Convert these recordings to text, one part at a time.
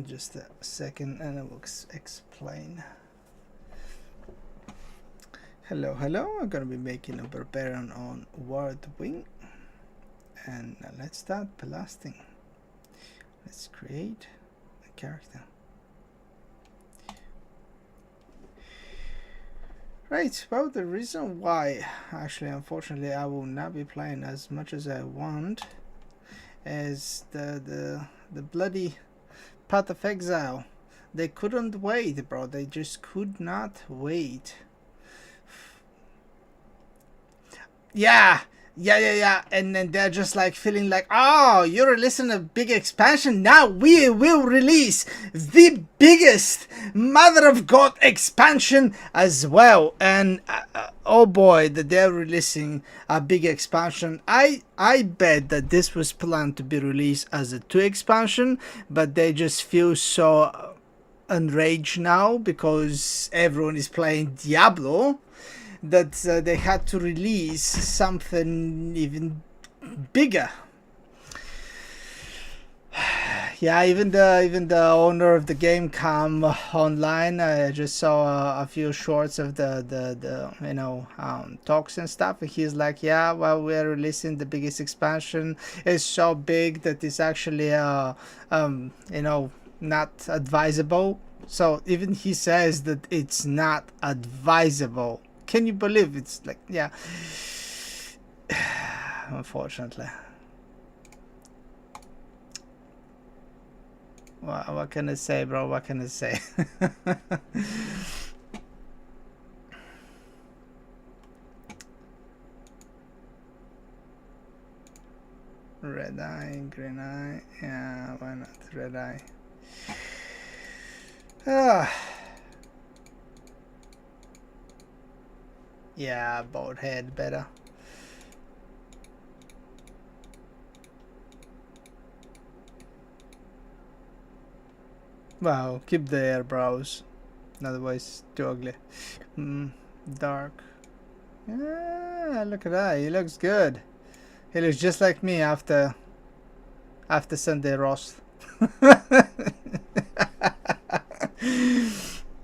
Just a second and I will explain. Hello, I'm gonna be making a barbarian on Ward Wing, and let's start blasting. Let's create a character. Right, well, the reason why, actually, unfortunately, I will not be playing as much as I want is the bloody Path of Exile. They couldn't wait, bro. They just could not wait. Yeah, and then they're just like feeling like, oh, you're releasing a big expansion, now we will release the biggest mother of god expansion as well. And oh boy, that they're releasing a big expansion. I bet that this was planned to be released as a 2 expansion, but they just feel so enraged now because everyone is playing Diablo that they had to release something even bigger. Yeah, even the owner of the game come online. I just saw a few shorts of the talks and stuff, and he's like, yeah, well, we're releasing the biggest expansion. It's so big that it's actually not advisable. So even he says that it's not advisable. Can you believe? It's like, yeah. Unfortunately. What can I say, bro? What can I say? Red eye, green eye. Yeah, why not? Red eye. Yeah, bald head better. Wow, keep the eyebrows. Otherwise, too ugly. Dark. Yeah, look at that. He looks good. He looks just like me after Sunday roast.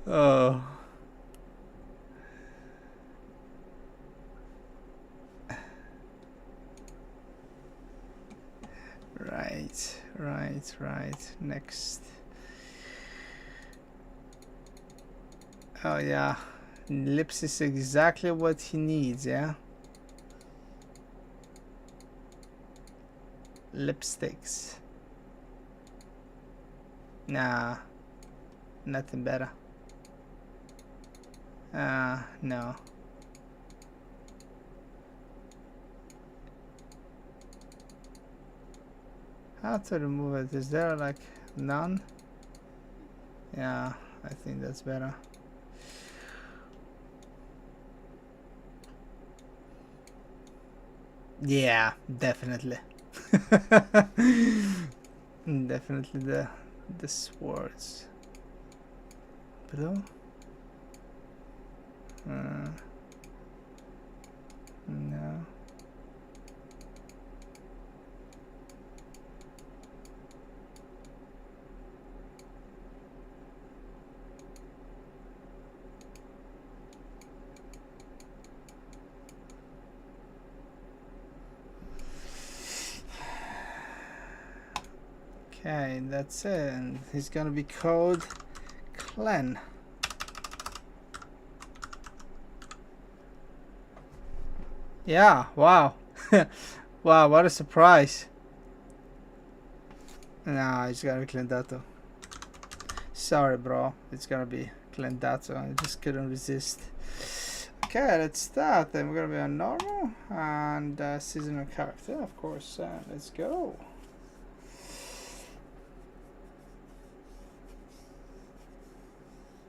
Oh. Right. Next. Oh yeah. Lips is exactly what he needs, yeah? Lipsticks. Nah. Nothing better. No. How to remove it? Is there like none? Yeah, I think that's better. Yeah, definitely. Definitely the swords. Blue? No. Okay, that's it. And he's gonna be called Clan. Yeah, wow. Wow, what a surprise. Nah, it's gonna be Clendato. Sorry, bro. It's gonna be Clendato. I just couldn't resist. Okay, let's start. Then we're gonna be on normal and seasonal character, of course. Let's go.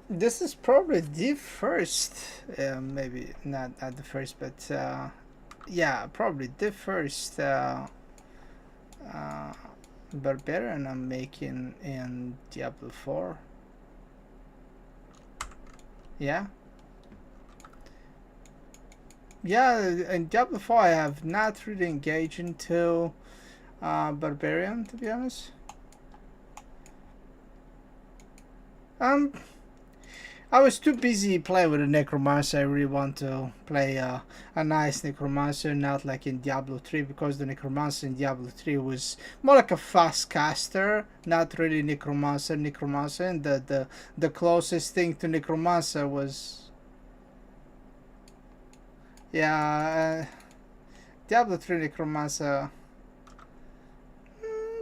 This is probably the first, maybe not the first, but yeah, probably the first barbarian I'm making in Diablo 4. Yeah. Yeah, in Diablo 4 I have not really engaged into Barbarian, to be honest. Um, I was too busy playing with a Necromancer. I really want to play a nice Necromancer, not like in Diablo 3, because the Necromancer in Diablo 3 was more like a fast caster, not really Necromancer, and the closest thing to Necromancer was, yeah, Diablo 3 Necromancer.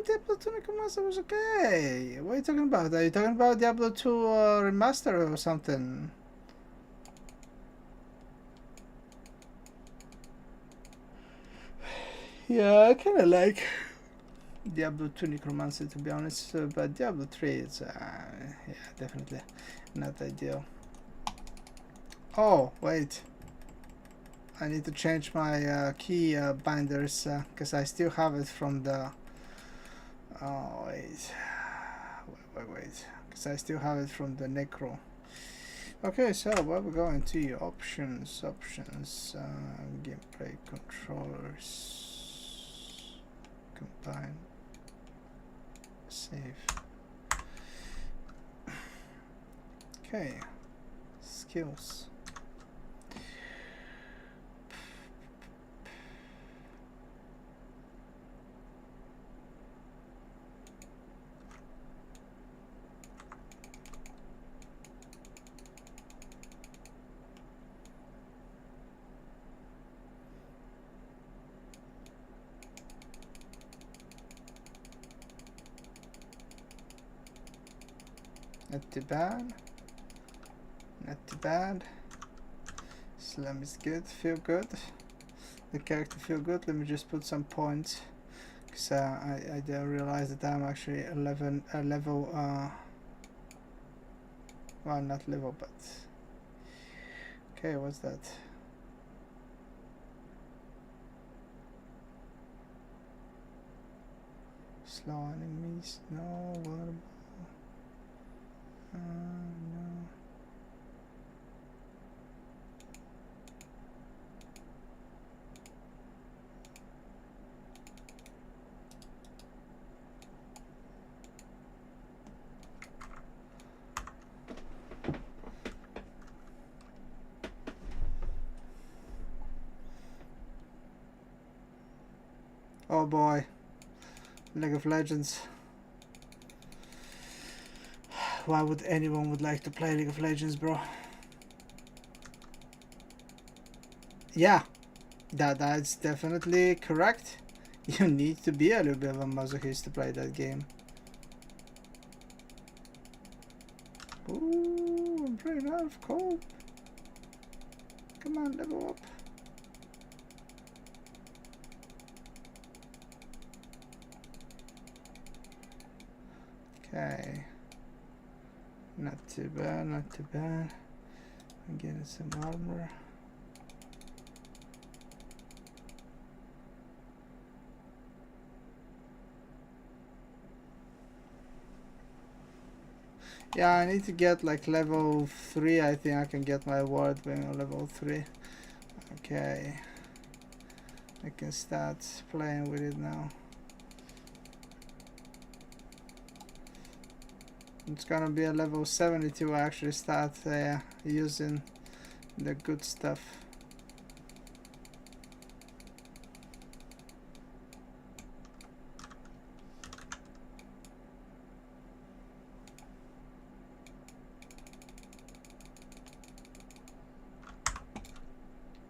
Diablo 2 Necromancer was okay. What are you talking about? Are you talking about Diablo 2 Remaster or something? Yeah, I kind of like Diablo 2 Necromancer, to be honest, but Diablo 3 is, yeah, definitely not ideal. Oh, wait. I need to change my key binders, because I still have it from the... Oh, wait. Because I still have it from the Necro. Okay, so what we're going to options, gameplay controllers, combine, save. Okay, skills. Not too bad. Not too bad. Slam is good. Feel good. The character feel good. Let me just put some points, because I didn't realize that I'm actually 11 level. Well, not level, but okay. What's that? Slow enemies. No. What? No. Oh boy, League of Legends. Why would anyone would like to play League of Legends, bro? Yeah, that's definitely correct. You need to be a little bit of a masochist to play that game. Ooh, I'm pretty out of cold. Come on, level up. Okay. Not too bad, not too bad. I'm getting some armor. Yeah, I need to get like level 3. I think I can get my award being on level 3. Okay. I can start playing with it now. It's gonna be a level 72. I actually start using the good stuff.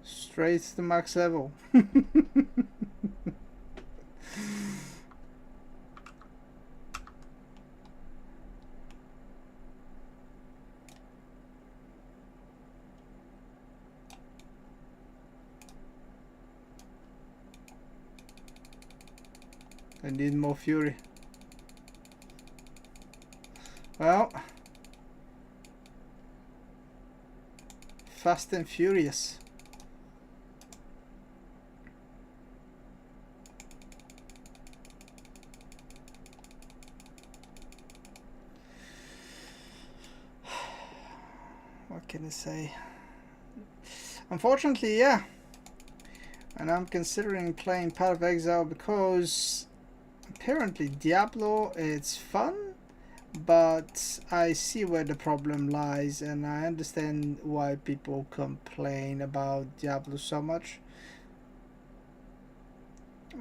Straight to max level. I need more fury. Well, fast and furious. What can I say? Unfortunately, yeah, and I'm considering playing Path of Exile because apparently Diablo, it's fun, but I see where the problem lies, and I understand why people complain about Diablo so much.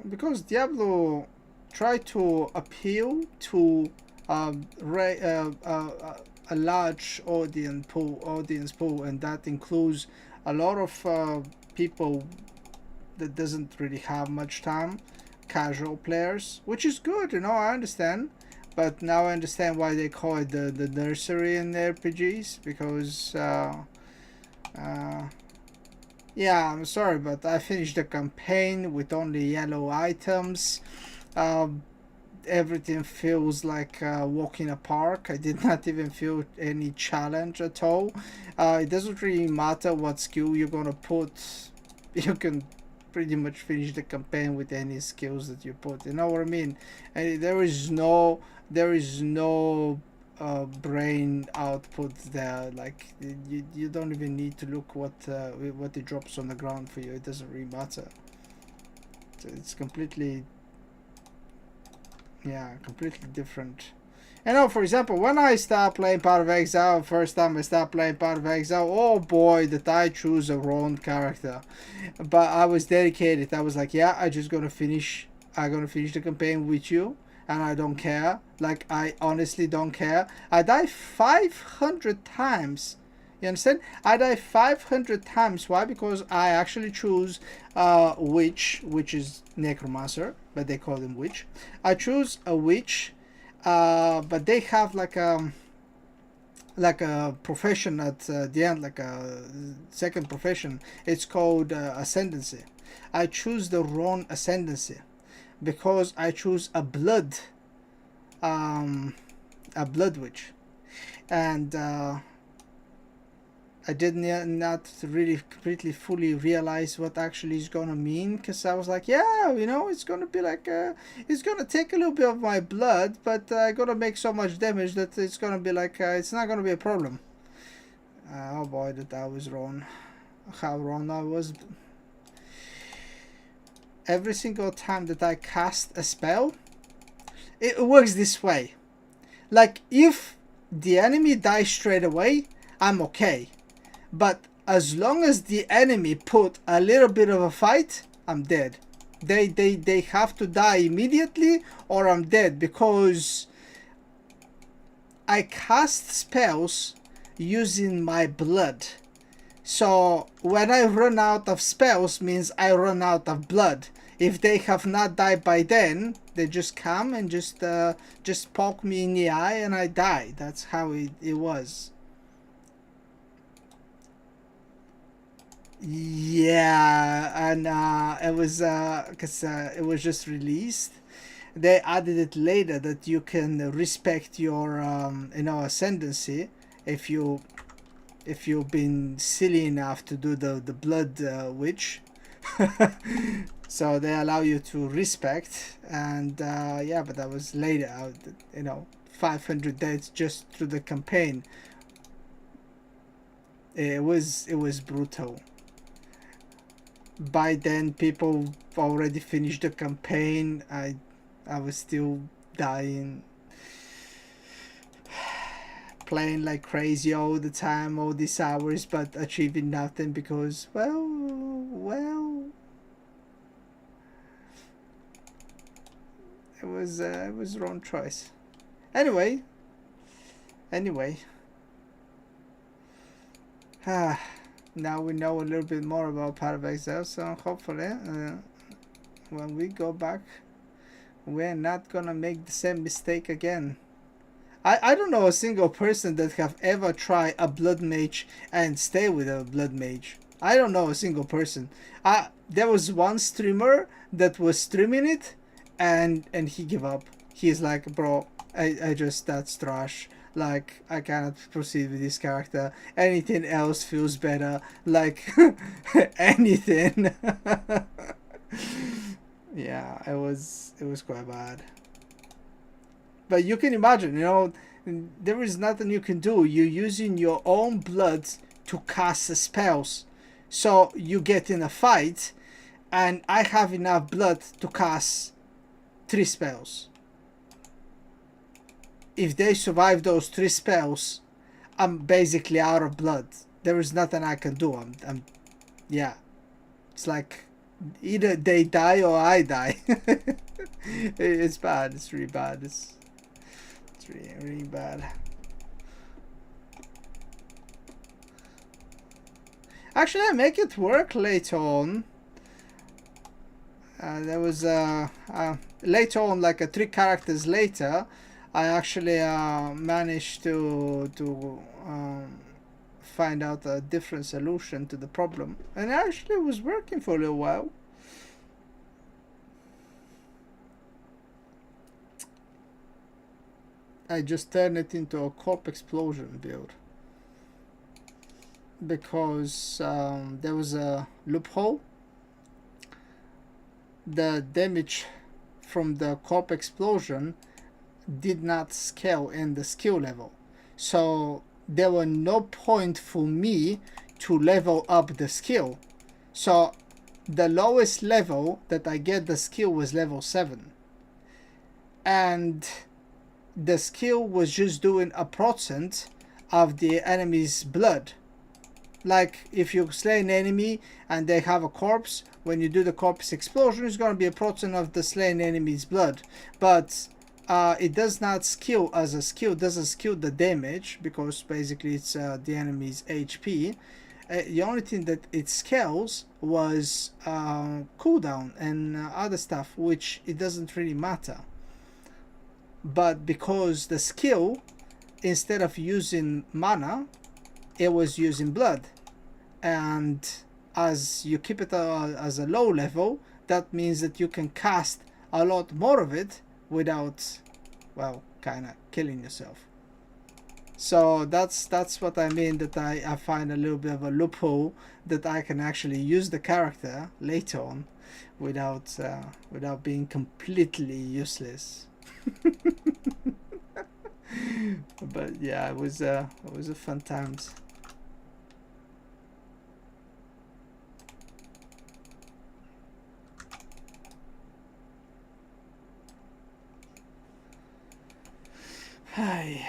Because Diablo tried to appeal to a large audience pool, and that includes a lot of people that doesn't really have much time, casual players, which is good, you know, I understand. But now I understand why they call it the nursery in RPGs, because yeah, I'm sorry, but I finished the campaign with only yellow items. Um, Everything feels like walking a park. I did not even feel any challenge at all. It doesn't really matter what skill you're gonna put. You can pretty much finish the campaign with any skills that you put. You know what I mean? And there is no brain output there. Like you don't even need to look what it drops on the ground for you. It doesn't really matter. So it's completely, yeah, completely different. You know, for example, when I start playing Path of Exile, first time I start playing Path of Exile, oh boy, did I choose a wrong character. But I was dedicated. I was like, yeah, I'm gonna finish the campaign with you, and I don't care. Like, I honestly don't care. I die 500 times. You understand? I die 500 times. Why? Because I actually choose witch, which is necromancer, but they call them witch. I choose a witch, but they have like a profession at the end, like a second profession. It's called ascendancy. I choose the wrong ascendancy because I choose a blood witch, and I did not really completely fully realize what actually is gonna mean, because I was like, yeah, you know, it's gonna be like it's gonna take a little bit of my blood, but I gotta make so much damage that it's gonna be like it's not gonna be a problem. Oh boy, that I was wrong. How wrong I was. Every single time that I cast a spell, it works this way. Like, if the enemy dies straight away, I'm okay. But as long as the enemy put a little bit of a fight, I'm dead. They have to die immediately or I'm dead, because I cast spells using my blood. So when I run out of spells means I run out of blood. If they have not died by then, they just come and just poke me in the eye and I die. That's how it was. Yeah, and it was because it was just released. They added it later that you can respect your ascendancy if you've been silly enough to do the blood witch. So they allow you to respect, and yeah, but that was later. 500 deaths just through the campaign. It was brutal. By then, people already finished the campaign. I was still dying, playing like crazy all the time, all these hours, but achieving nothing because, well, it was wrong choice. Anyway, now we know a little bit more about Path of Exile, so hopefully when we go back, we're not gonna make the same mistake again. I don't know a single person that have ever tried a blood mage and stay with a blood mage. I don't know a single person. There was one streamer that was streaming it, and he gave up. He's like, bro, I just, that's trash. Like, I cannot proceed with this character. Anything else feels better. Like, anything. Yeah, it was quite bad. But you can imagine, there is nothing you can do. You're using your own blood to cast spells. So you get in a fight, and I have enough blood to cast 3 spells. If they survive those 3 spells, I'm basically out of blood. There is nothing I can do. Yeah. It's like either they die or I die. It's bad. It's really bad. It's really, really bad. Actually, I make it work later on. There was later on, like 3 characters later, I actually managed to find out a different solution to the problem, and it actually was working for a little while. I just turned it into a corp explosion build because there was a loophole. The damage from the corp explosion did not scale in the skill level, so there was no point for me to level up the skill. So the lowest level that I get the skill was level 7, and the skill was just doing a % of the enemy's blood. Like if you slay an enemy and they have a corpse, when you do the corpse explosion, it's going to be a % of the slain enemy's blood. But it does not skill as a skill, doesn't skill the damage, because basically it's the enemy's HP. The only thing that it scales was cooldown and other stuff, which it doesn't really matter. But because the skill, instead of using mana, it was using blood, and as you keep it as a low level, that means that you can cast a lot more of it without, well, kind of killing yourself. So that's what I mean, that I find a little bit of a loophole that I can actually use the character later on without being completely useless. But yeah, it was a fun times. Hi.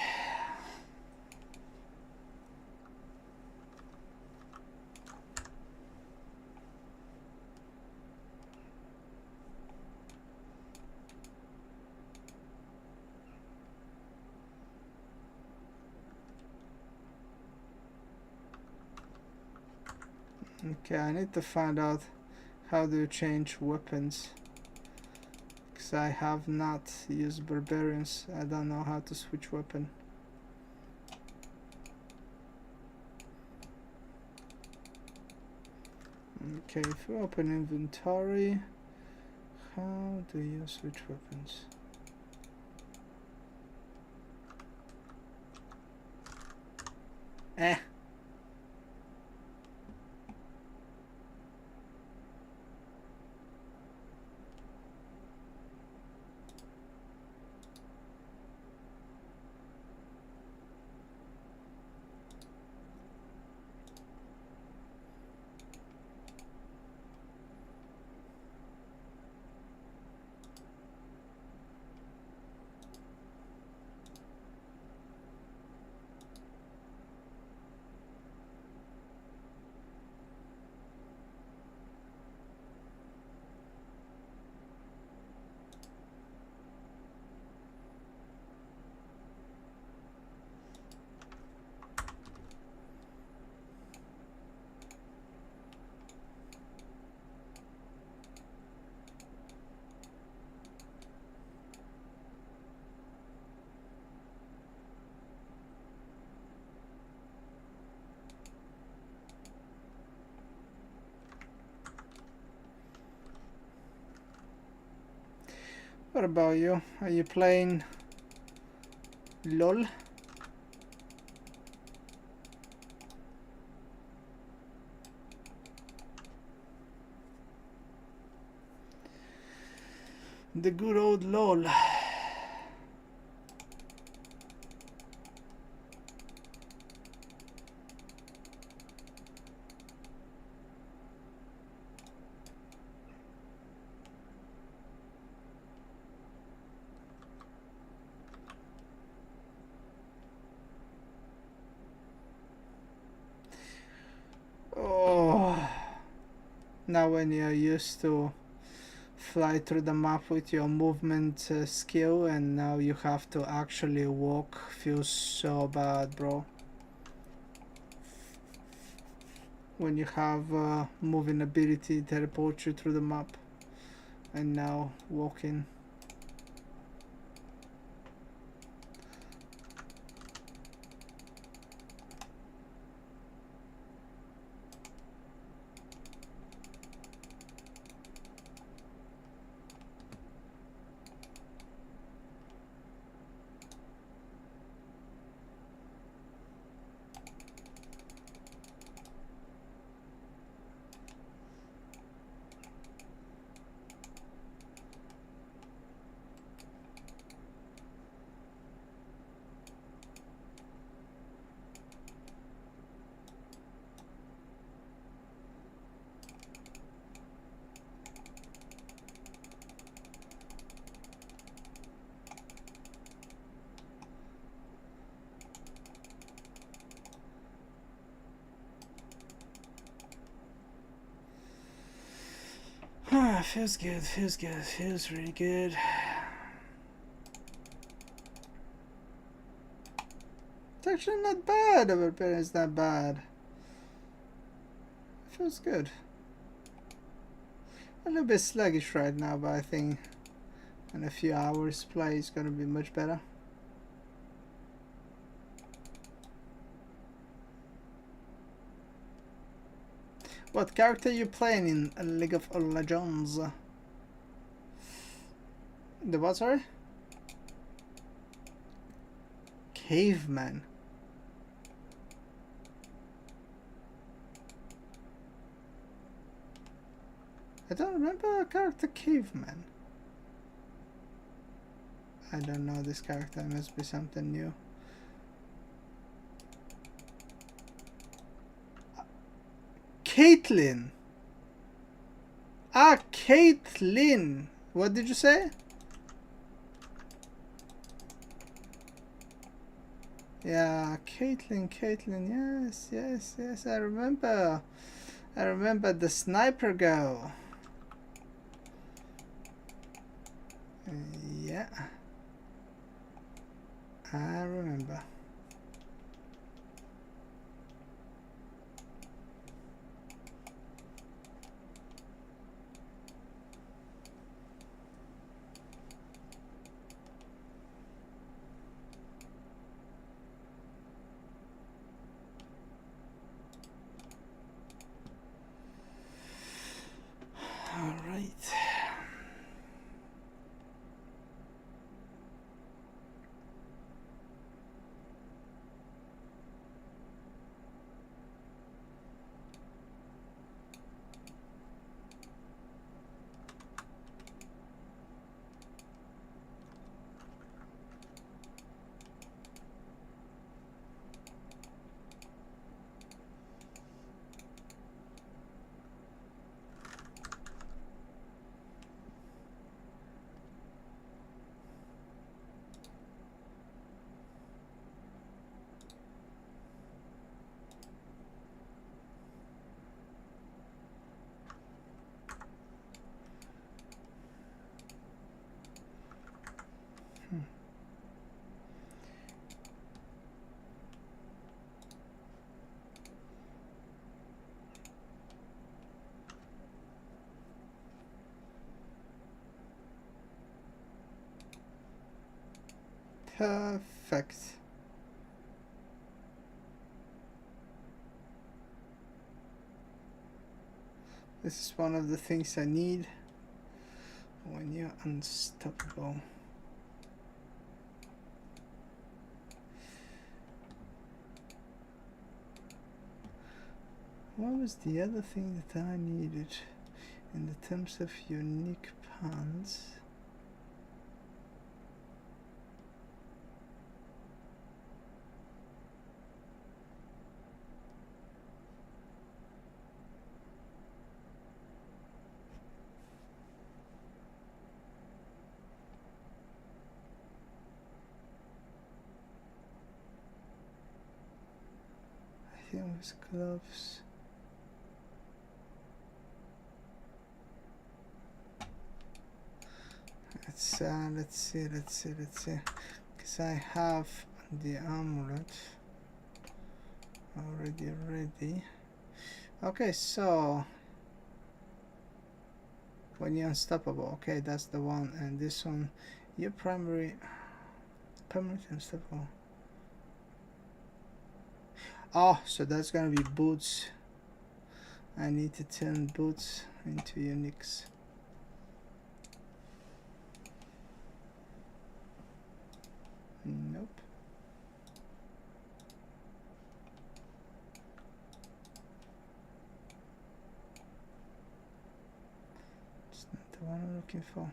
Okay, I need to find out how do you change weapons, because I have not used barbarians. I don't know how to switch weapon. Okay, if you open inventory, how do you switch weapons? Eh. What about you? Are you playing LOL? The good old LOL. Now when you're used to fly through the map with your movement skill, and now you have to actually walk, feels so bad, bro. When you have moving ability teleport you through the map, and now walking. Feels good, feels really good. It's actually not bad, but it's not bad. It feels good. A little bit sluggish right now, but I think in a few hours play is gonna be much better. What character are you playing in League of Legends? The what, sorry? Caveman. I don't remember a character Caveman. I don't know this character, it must be something new. Caitlyn! Ah, Caitlyn! What did you say? Yeah, Caitlyn, yes, I remember. I remember the sniper girl. Yeah. I remember. All right. Perfect. This is one of the things I need when you're unstoppable. What was the other thing that I needed in the terms of unique pants? I think it was gloves. let's see. Because I have the amulet already ready. Okay, so when you're unstoppable, okay, that's the one, and this one, you're permanently unstoppable. Oh, so that's gonna be boots. I need to turn boots into uniques. Nope. It's not the one I'm looking for.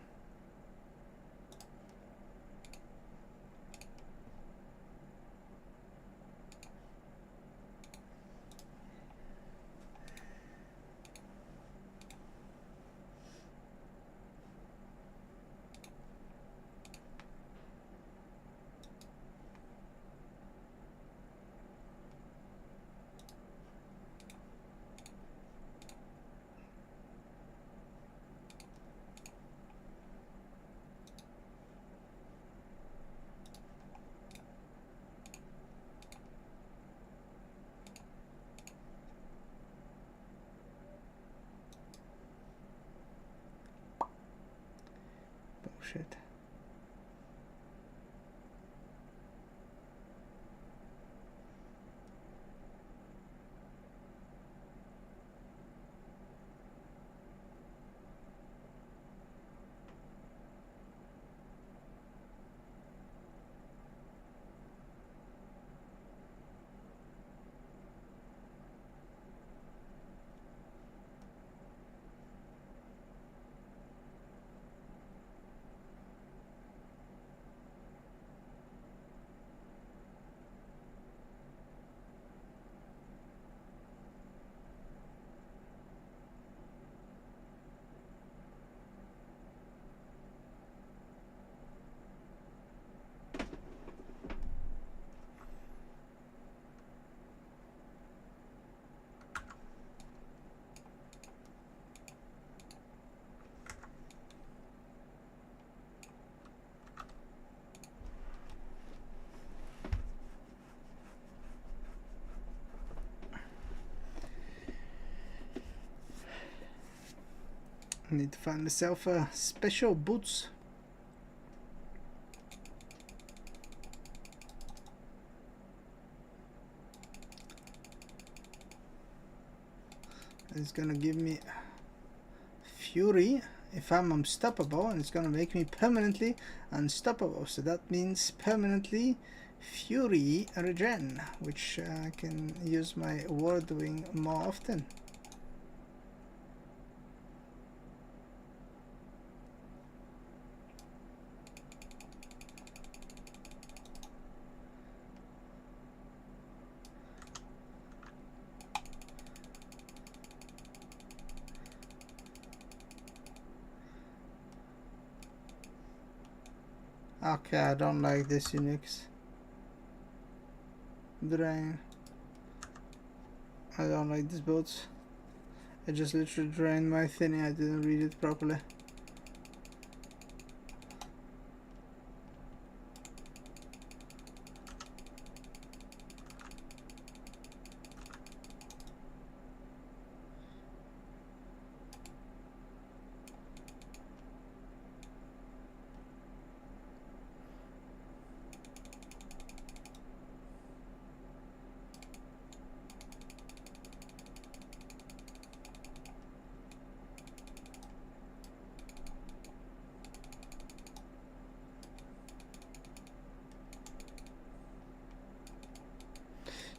Bullshit. I need to find myself a special boots. It's gonna give me fury if I'm unstoppable, and it's gonna make me permanently unstoppable. So that means permanently fury regen, which I can use my war doing more often. Okay, I don't like this Unix. Drain. I don't like these boats. I just literally drained my thingy. I didn't read it properly.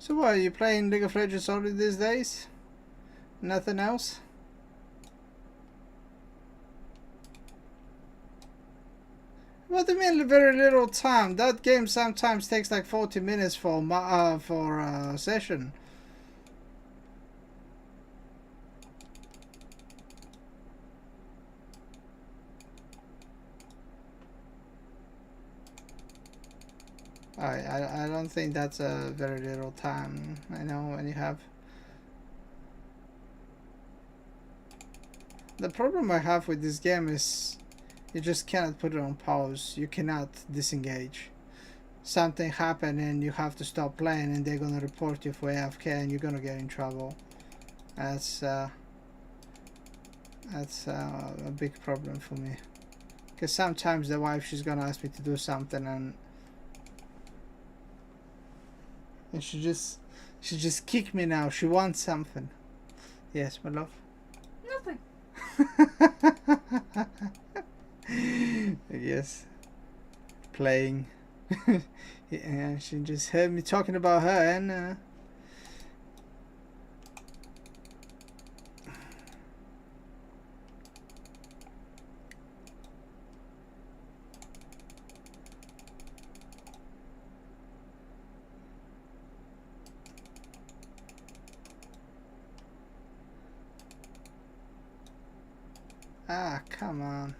So what, are you playing League of Legends only these days? Nothing else? What do you mean very little time? That game sometimes takes like 40 minutes for a session. I don't think that's a very little time. I know when you have... The problem I have with this game is You just cannot put it on pause. You cannot disengage. Something happened and you have to stop playing, and they're gonna report you for AFK, and you're gonna get in trouble. That's a big problem for me. Because sometimes the wife, she's gonna ask me to do something, and she just kick me now. She wants something. Yes, my love. Nothing. Yes, playing. Yeah, she just heard me talking about her, and come on.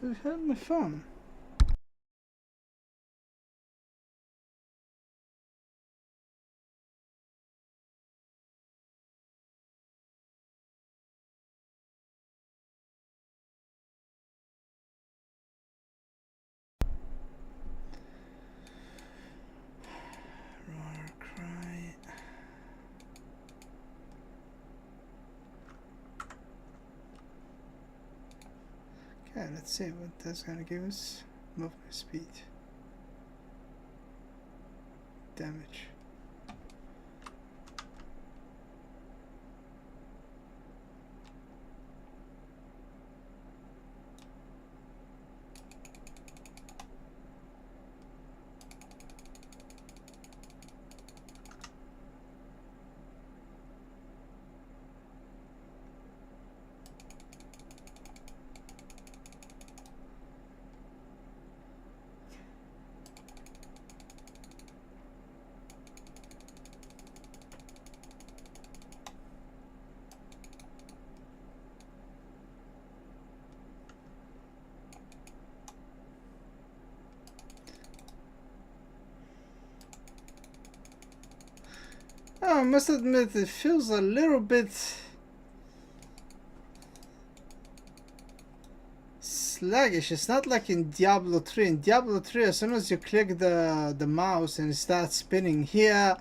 Who held my phone? Roar, cry. Okay, let's see what that's gonna give us. Movement speed. Damage. Oh, I must admit, it feels a little bit sluggish. It's not like in Diablo 3. In Diablo 3, as soon as you click the mouse and it starts spinning, here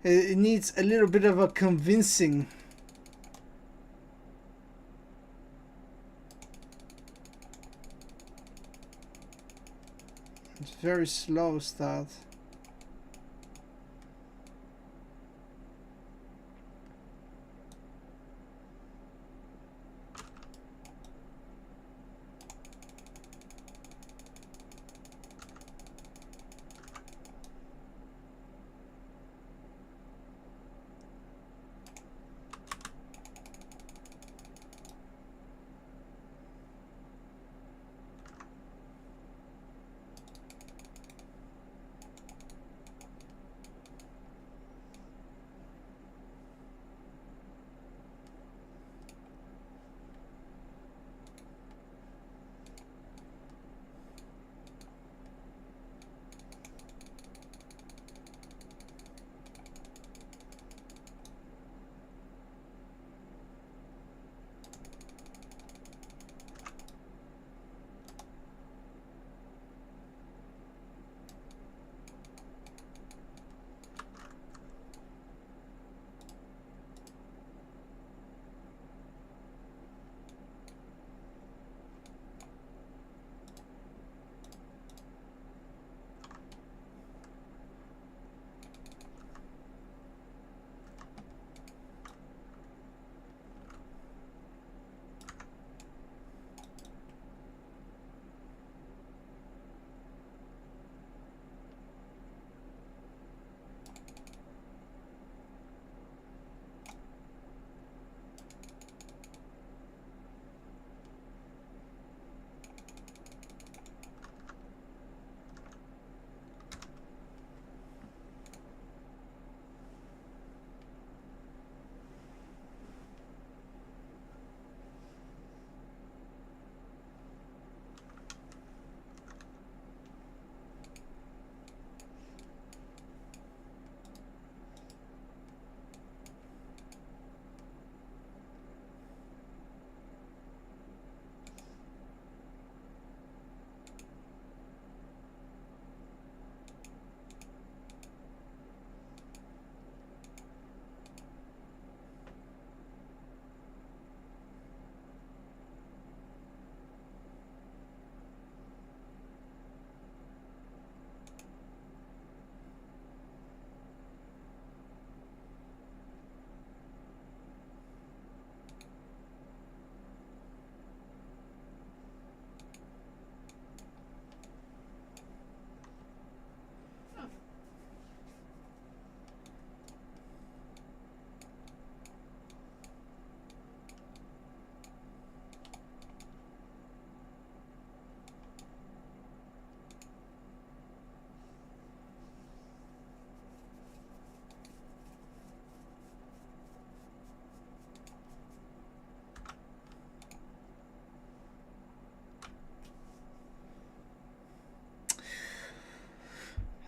it needs a little bit of a convincing. It's very slow start.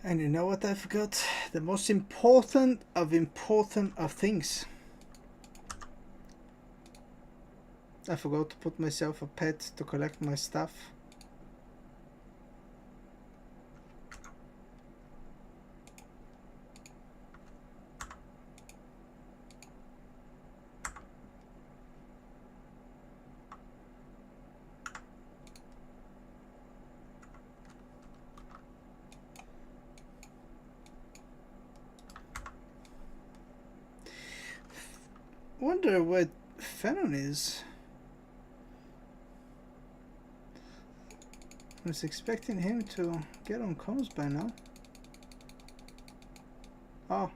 And you know what I forgot? The most important of things. I forgot to put myself a pet to collect my stuff. Wonder what Fennon is. I was expecting him to get on comms by now. Oh.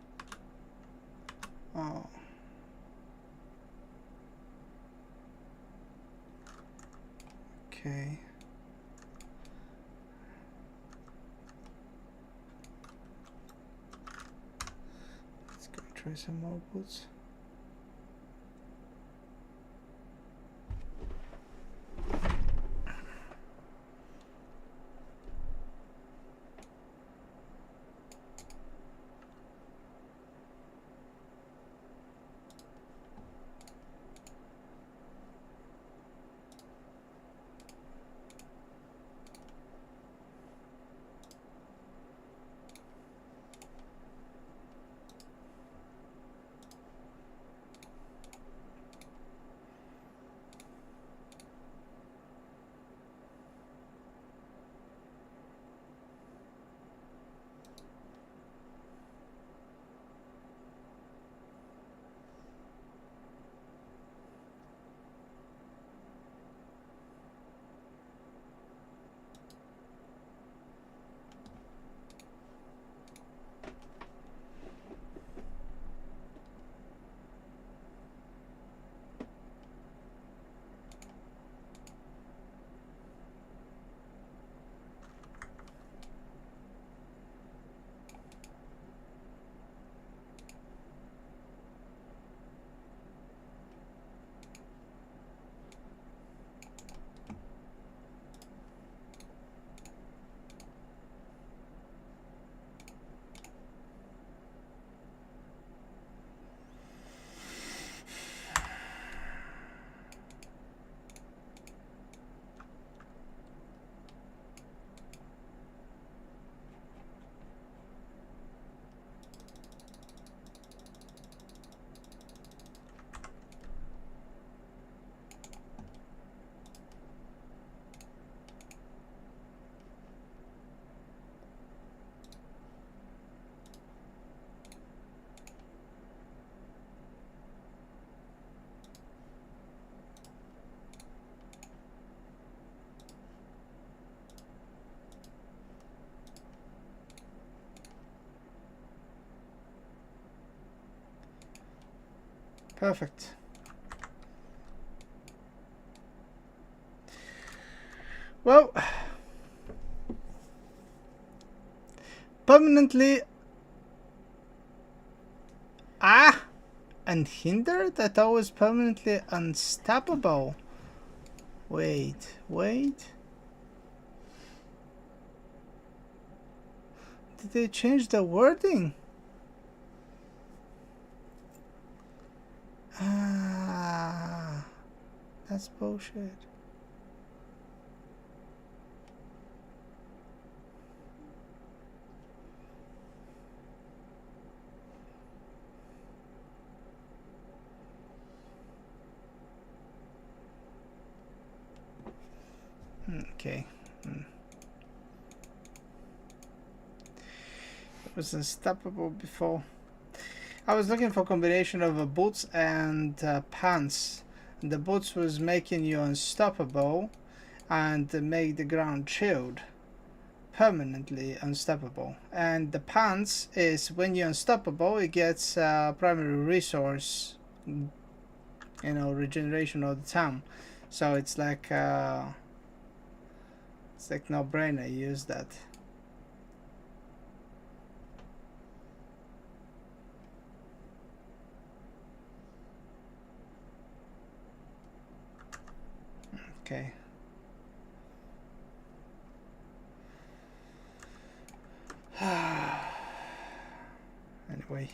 Oh. Okay. Let's go try some more boots. Perfect. Well, permanently unhindered? I thought it was permanently unstoppable. Wait. Did they change the wording? That's bullshit. Okay. It was unstoppable before. I was looking for a combination of boots and pants. The boots was making you unstoppable and make the ground chilled. Permanently unstoppable. And the pants is when you're unstoppable, it gets primary resource, regeneration all the time. So it's like no brainer. Use that. Okay. anyway.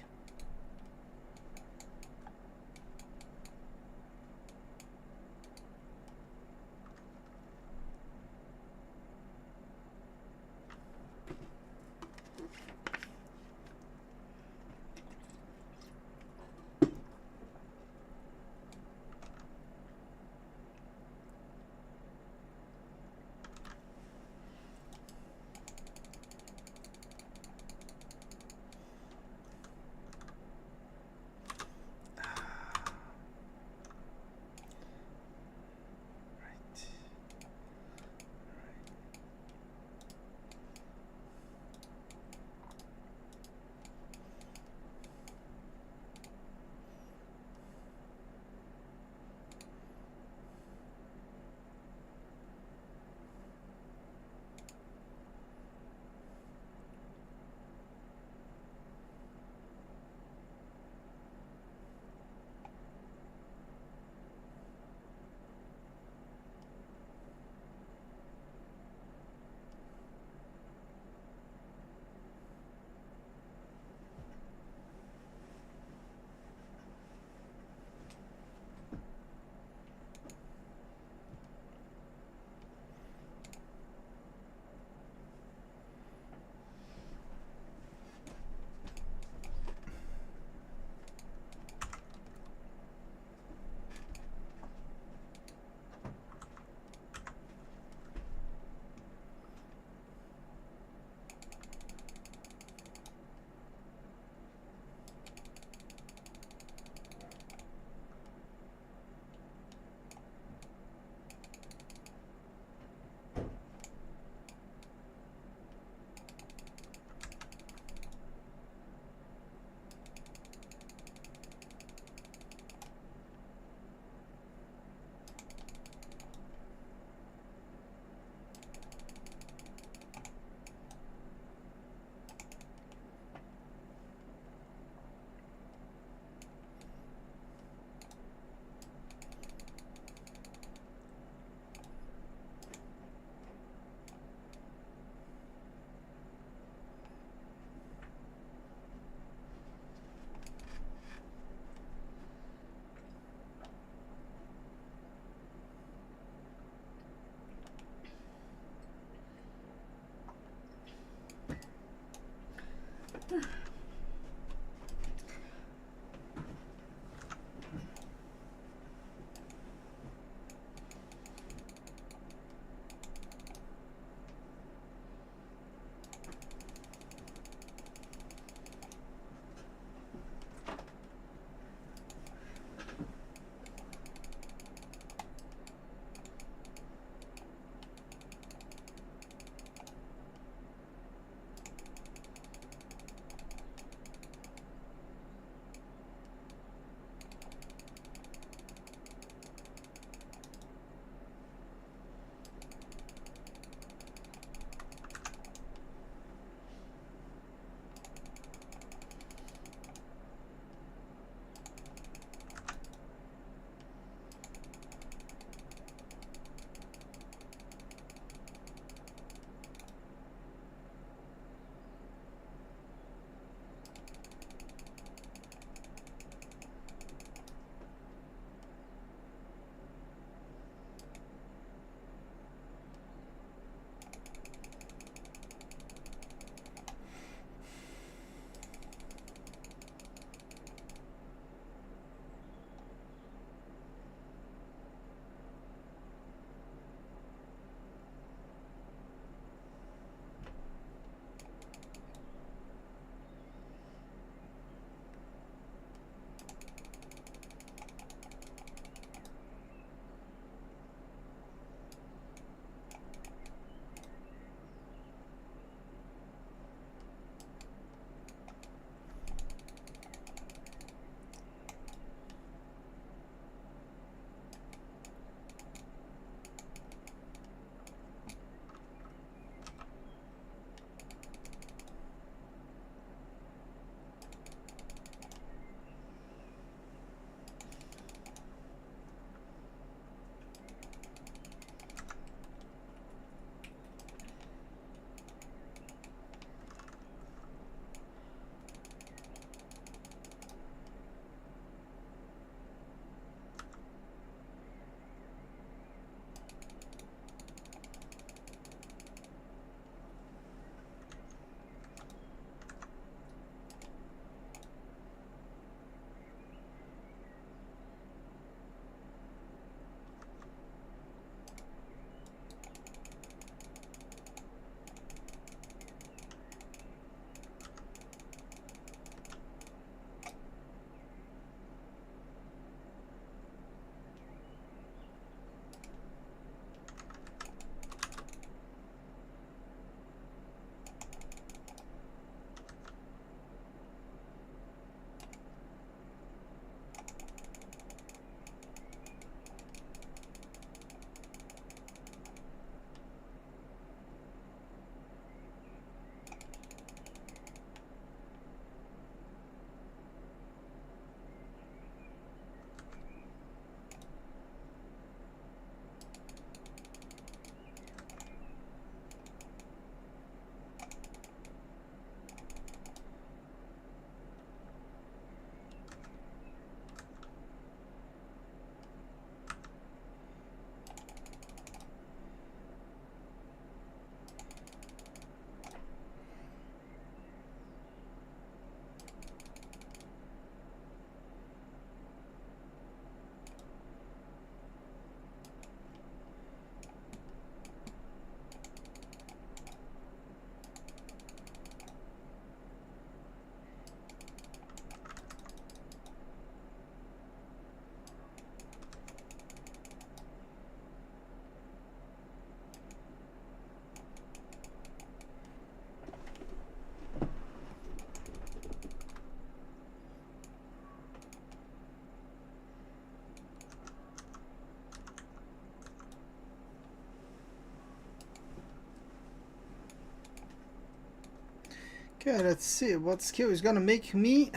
Okay, let's see what skill is gonna make me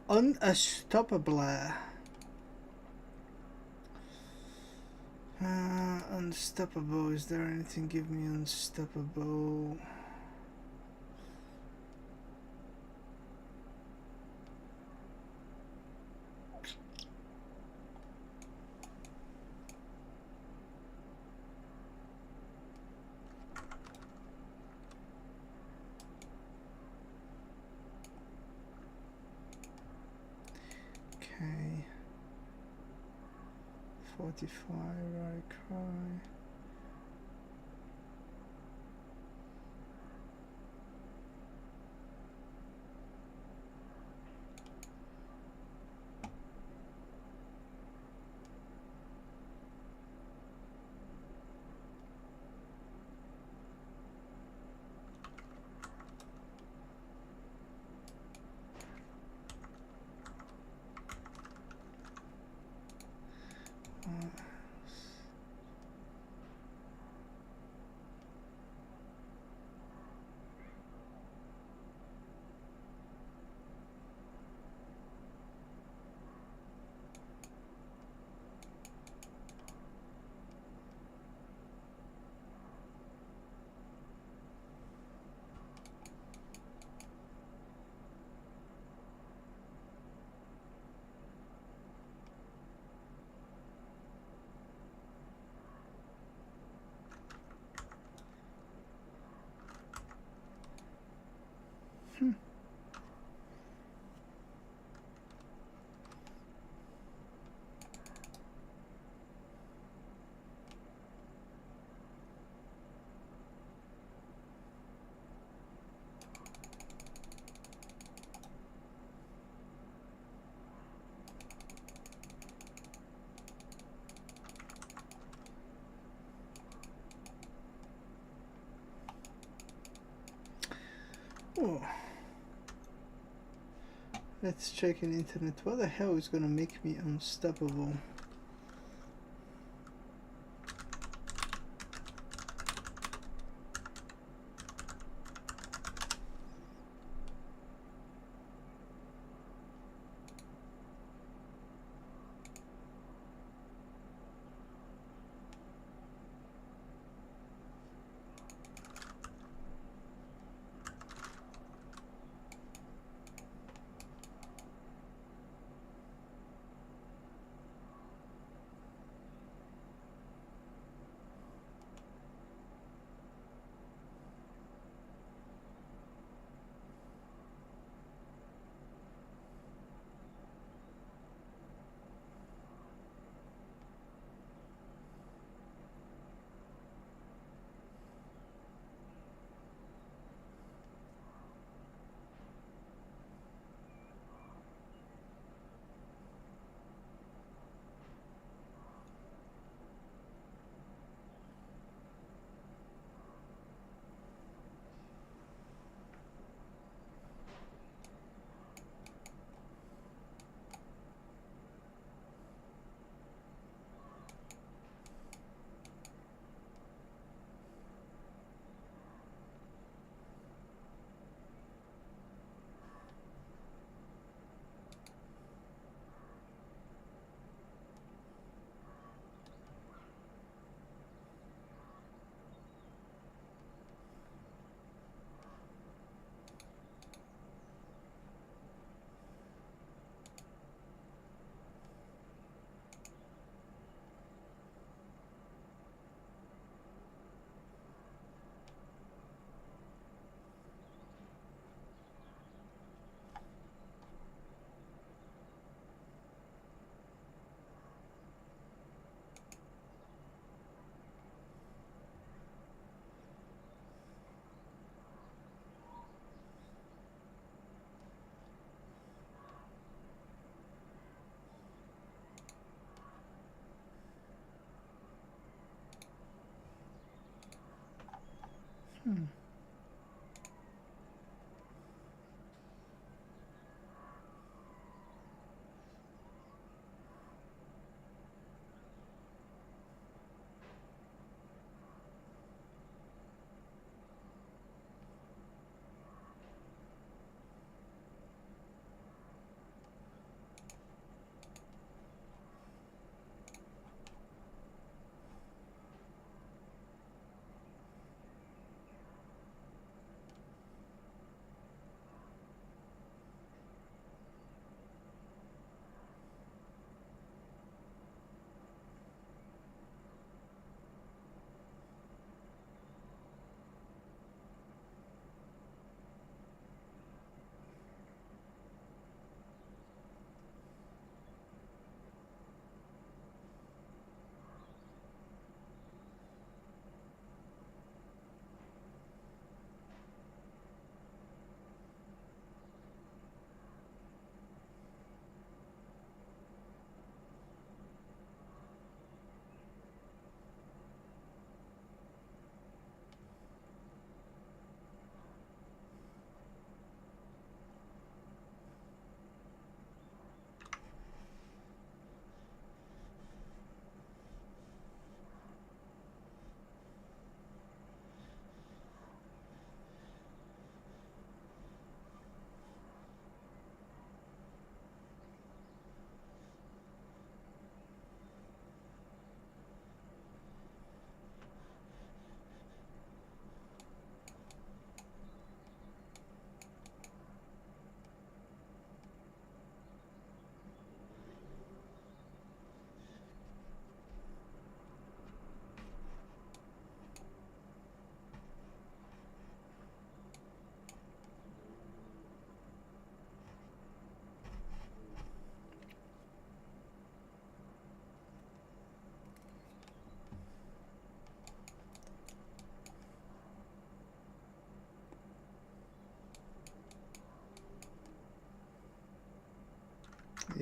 unstoppable. Unstoppable. Is there anything give me unstoppable? Okay. 45, right cry. Oh. Let's check in internet. What the hell is gonna make me unstoppable?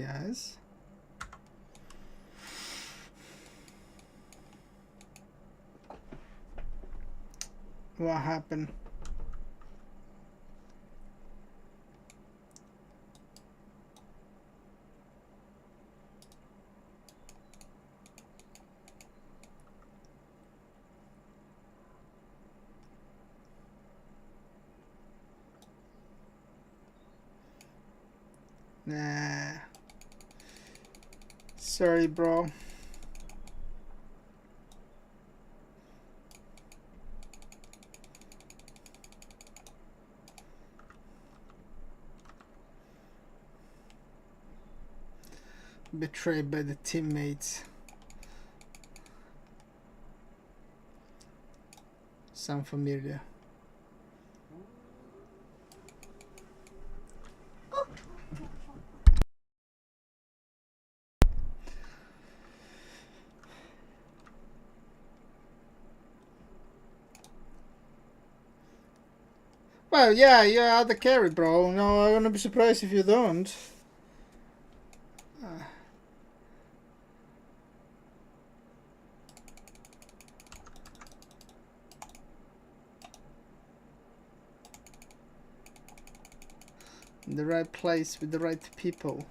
Yes. What happened? Nah. Sorry, bro. Betrayed by the teammates. Sound familiar. Well, yeah, you are the carry, bro. No, I'm gonna be surprised if you don't. In the right place with the right people.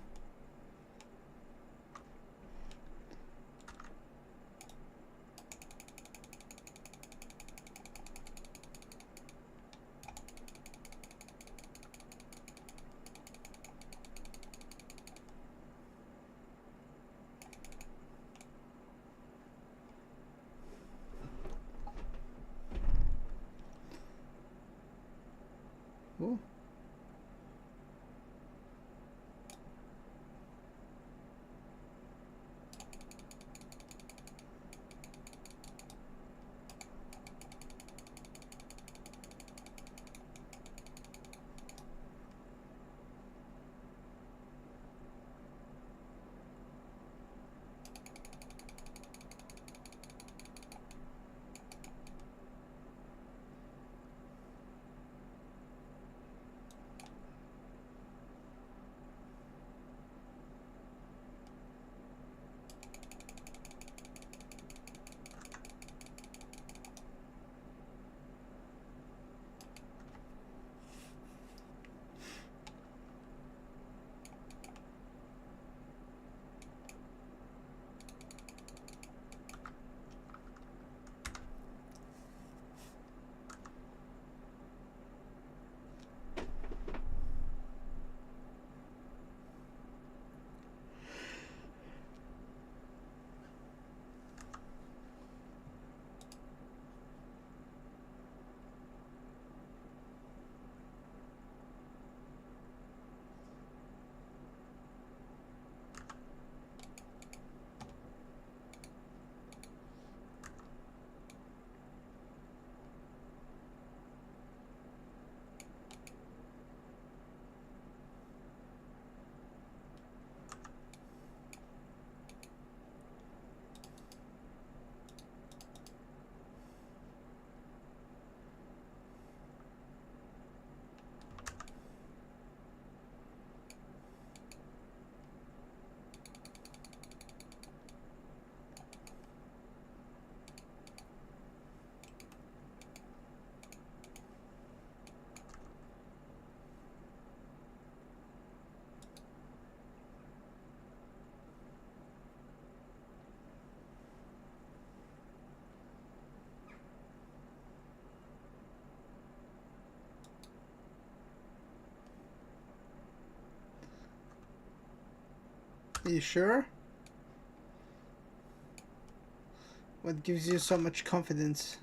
Ooh. Are you sure? What gives you so much confidence?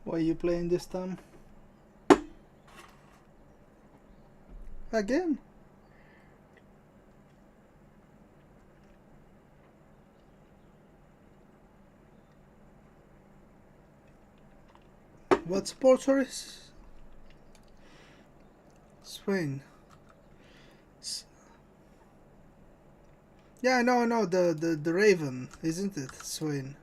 Why are you playing this time? Again? What sponsor is? Swain. Yeah, no, the Raven, isn't it? Swain.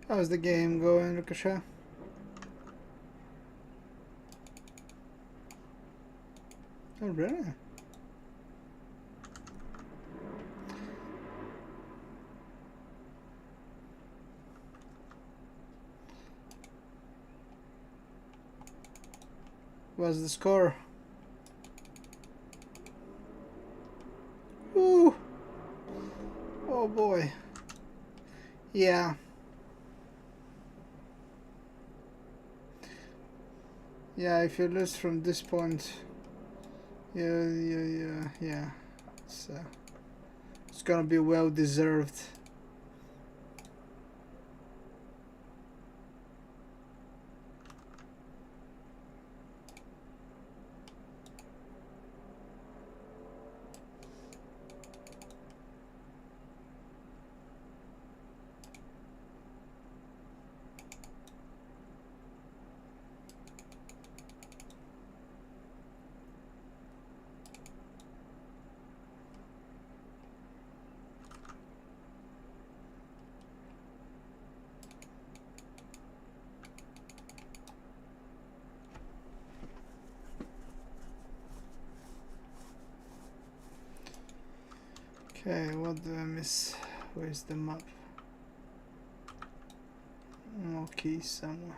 How's the game going, Ricochet? Oh, really? What's the score? Ooh! Oh boy. Yeah. Yeah, if you lose from this point, yeah. It's gonna be well deserved. Okay, what do I miss? Where's the map? Okay, somewhere.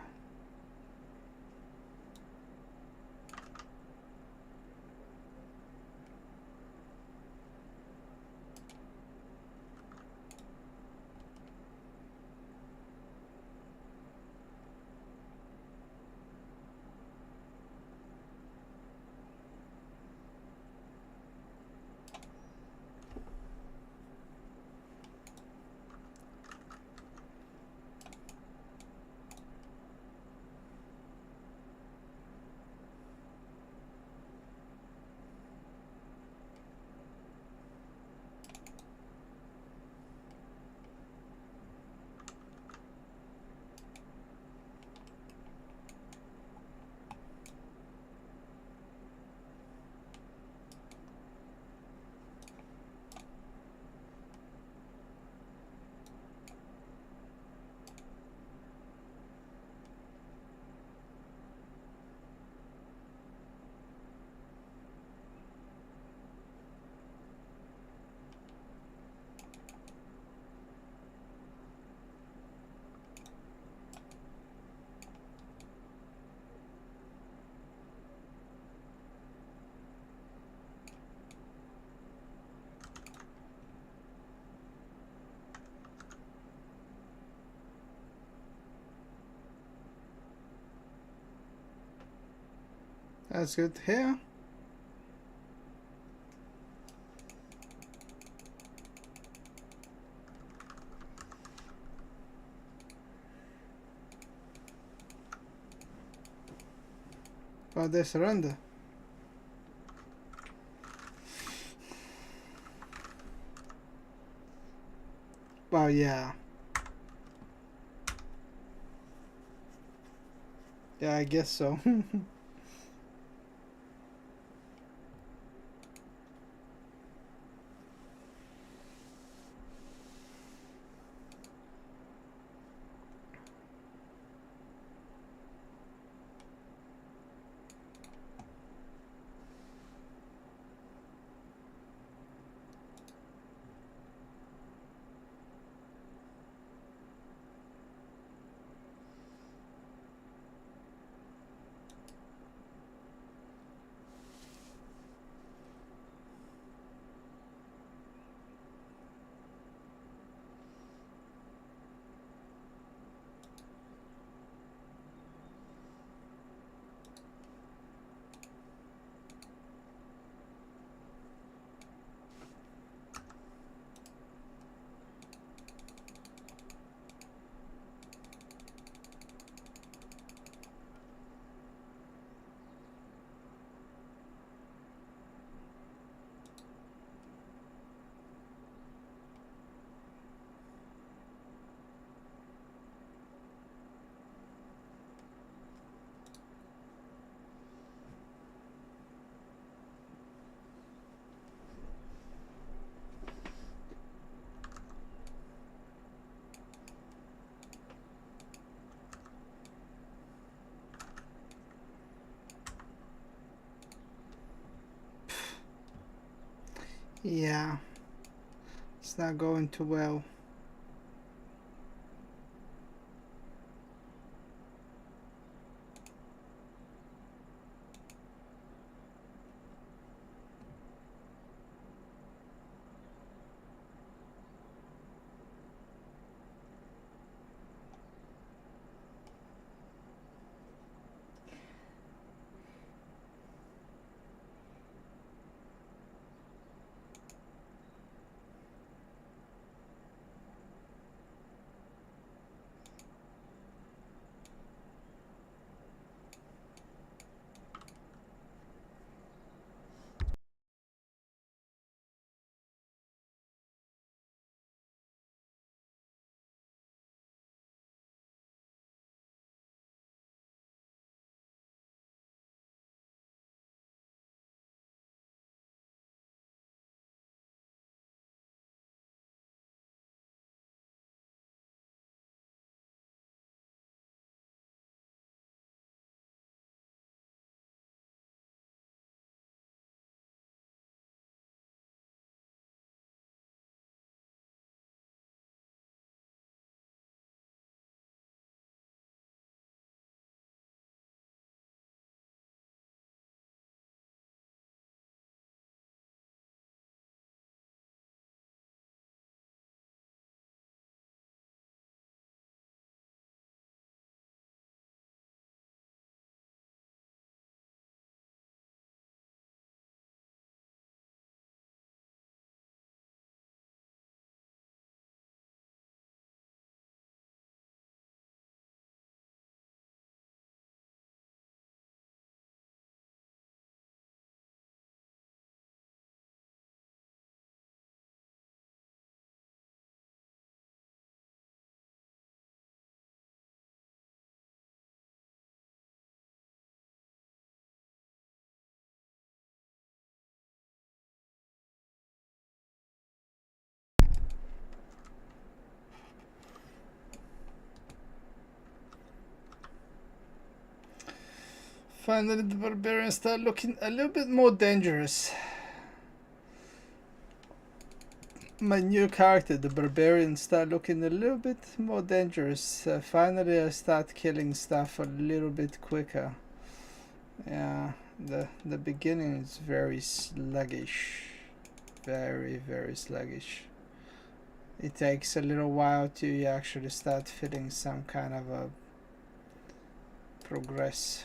That's good to hear. But they surrender. Well, yeah. Yeah, I guess so. Yeah, it's not going too well. Finally, the barbarians start looking a little bit more dangerous. My new character, the barbarian, start looking a little bit more dangerous. Finally, I start killing stuff a little bit quicker. Yeah, the beginning is very sluggish, very sluggish. It takes a little while to actually start feeling some kind of a progress.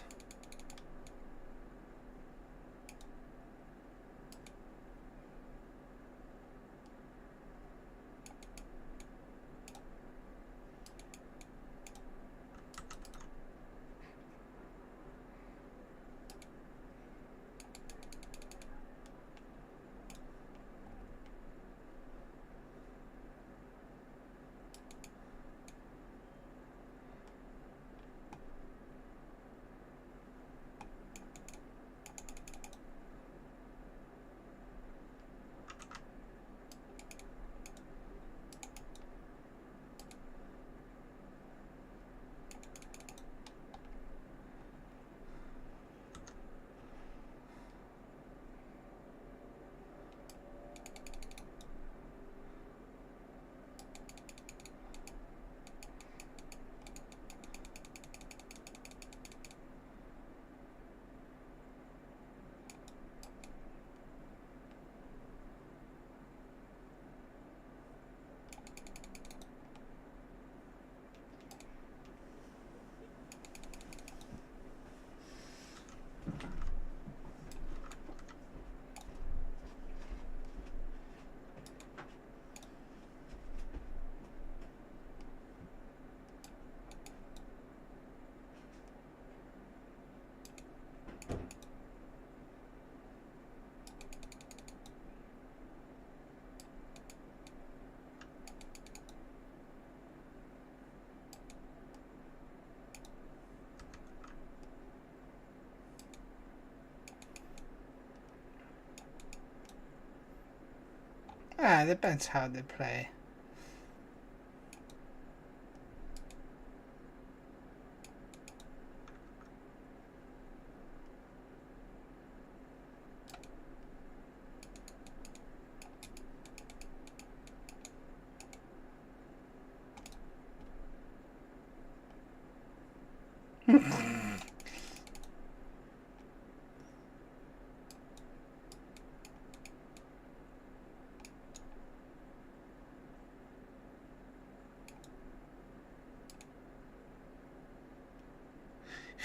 Ah, depends how they play.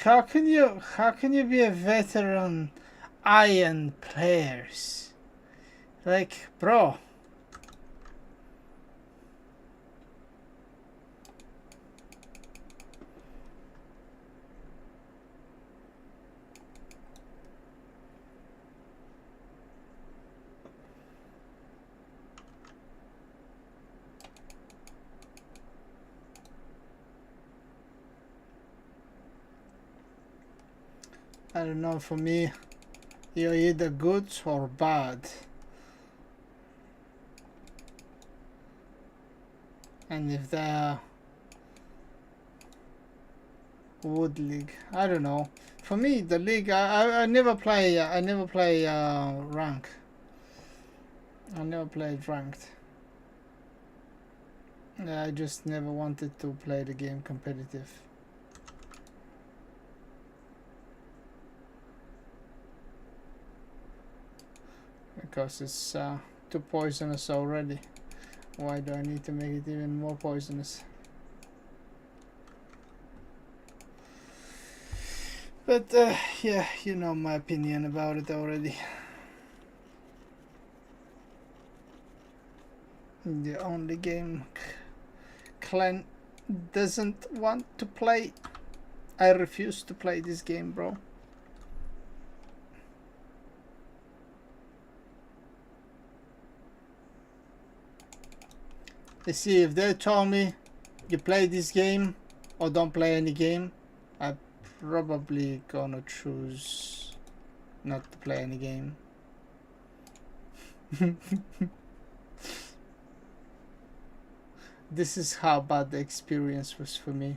How can you be a veteran iron players? Like, bro. I don't know, for me, you're either good or bad. And if they're Wood League, I don't know. For me, the league, I never play rank. I never played ranked. I just never wanted to play the game competitive. Because it's too poisonous already. Why do I need to make it even more poisonous? But yeah, you know my opinion about it already. The only game Clan doesn't want to play. I refuse to play this game, bro. You see, if they told me you play this game or don't play any game, I'm probably gonna choose not to play any game. This is how bad the experience was for me.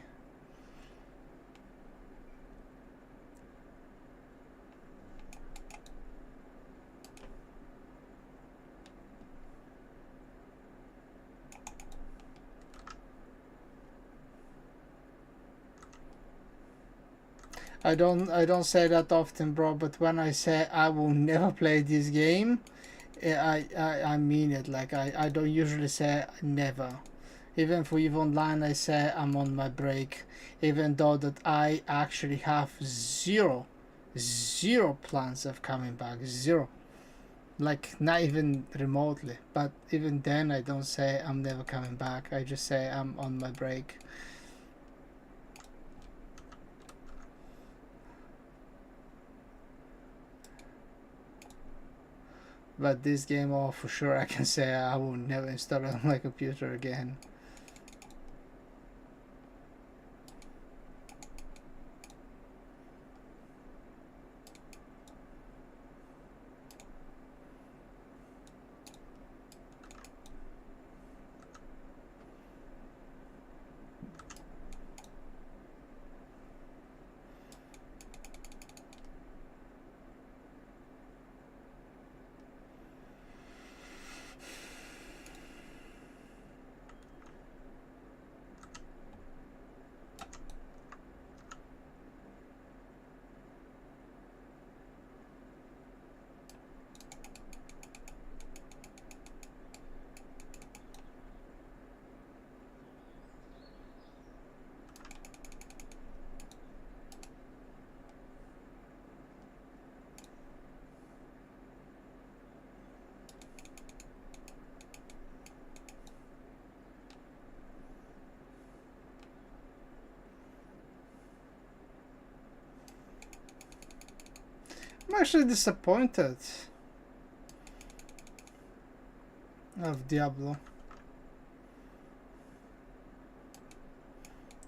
I don't say that often, bro, but when I say I will never play this game, I mean it. Like, I don't usually say never. Even for EVE Online, I say I'm on my break, even though that I actually have zero plans of coming back. Zero. Like, not even remotely. But even then, I don't say I'm never coming back. I just say I'm on my break. But this game, oh, for sure, I can say I will never install it on my computer again. I'm actually disappointed of Diablo.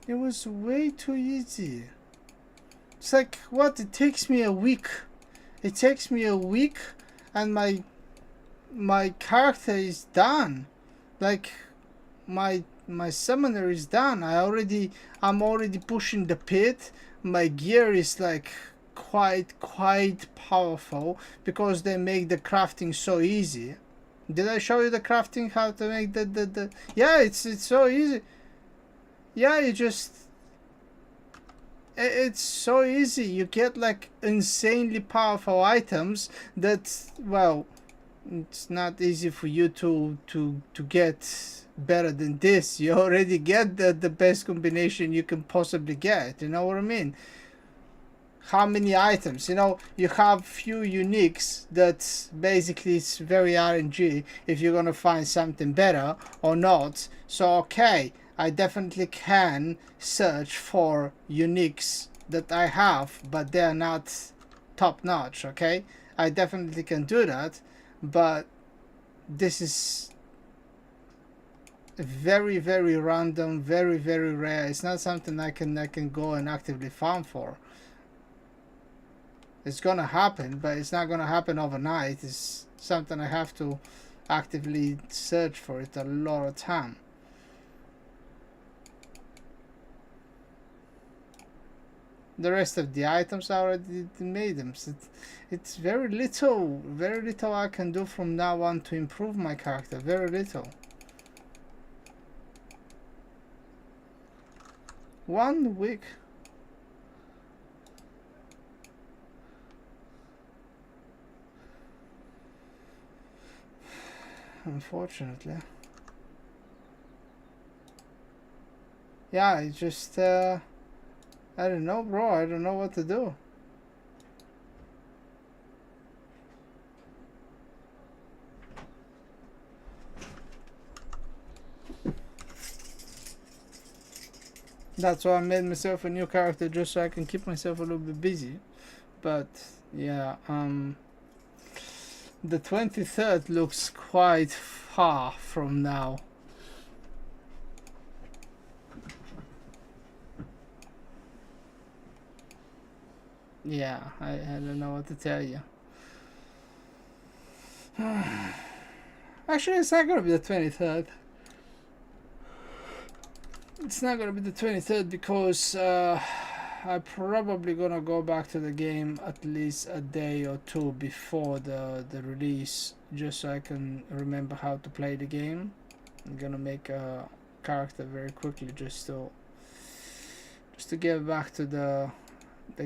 It was way too easy. It's like, what? It takes me a week. It takes me a week and my character is done. Like, my summoner is done. I'm already pushing the pit. My gear is like quite powerful because they make the crafting so easy. Did I show you the crafting, how to make the yeah, it's so easy. Yeah, it's so easy. You get like insanely powerful items that, well, it's not easy for you to get better than this. You already get the best combination you can possibly get, you know what I mean? how many items. You know, you have few uniques that basically it's very RNG if you're gonna find something better or not. So okay, I definitely can search for uniques that I have, but they're not top notch. Okay, I definitely can do that, but this is very random, very rare. It's not something I can go and actively farm for. It's gonna happen, but it's not gonna happen overnight. It's something I have to actively search for it a lot of time. The rest of the items I already made them. So it's very little I can do from now on to improve my character. Very little. 1 week. Unfortunately. Yeah, I just I don't know, bro. I don't know what to do. That's why I made myself a new character, just so I can keep myself a little bit busy. But yeah, the 23rd looks quite far from now. Yeah, I don't know what to tell you. Actually, it's not gonna be the 23rd. It's not gonna be the 23rd because I'm probably gonna go back to the game at least a day or two before the release, just so I can remember how to play the game. I'm gonna make a character very quickly just to get back to the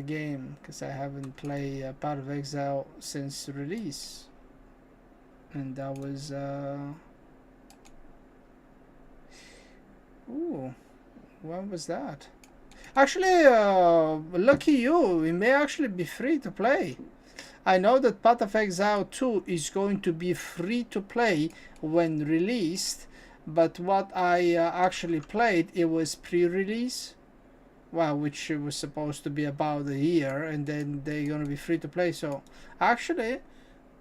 game, because I haven't played Path of Exile since release, and that was ooh, when was that? Actually, lucky you, it may actually be free to play. I know that Path of Exile 2 is going to be free to play when released, but what I actually played, it was pre-release. Well, which was supposed to be about a year, and then they're gonna be free to play. So actually,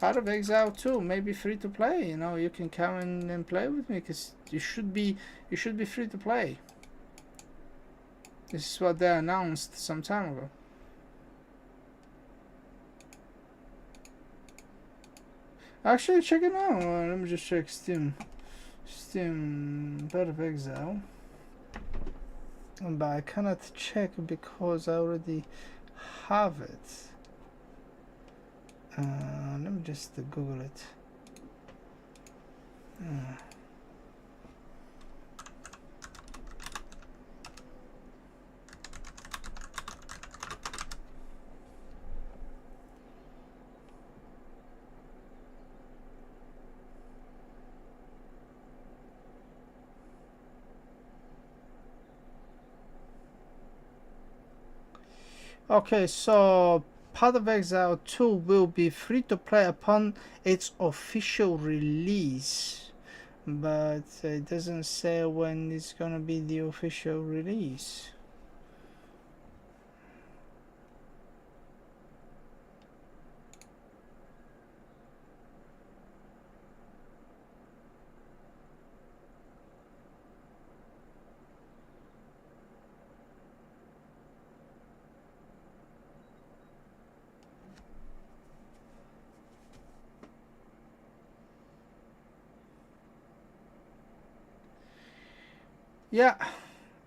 Path of Exile 2 may be free to play. You know, you can come in and play with me, because you should be free to play. This is what they announced some time ago. Actually, check it out. Let me just check Steam. Path of Exile. But I cannot check because I already have it. Let me just Google it. Okay, so Path of Exile 2 will be free to play upon its official release, but it doesn't say when it's gonna be the official release. Yeah,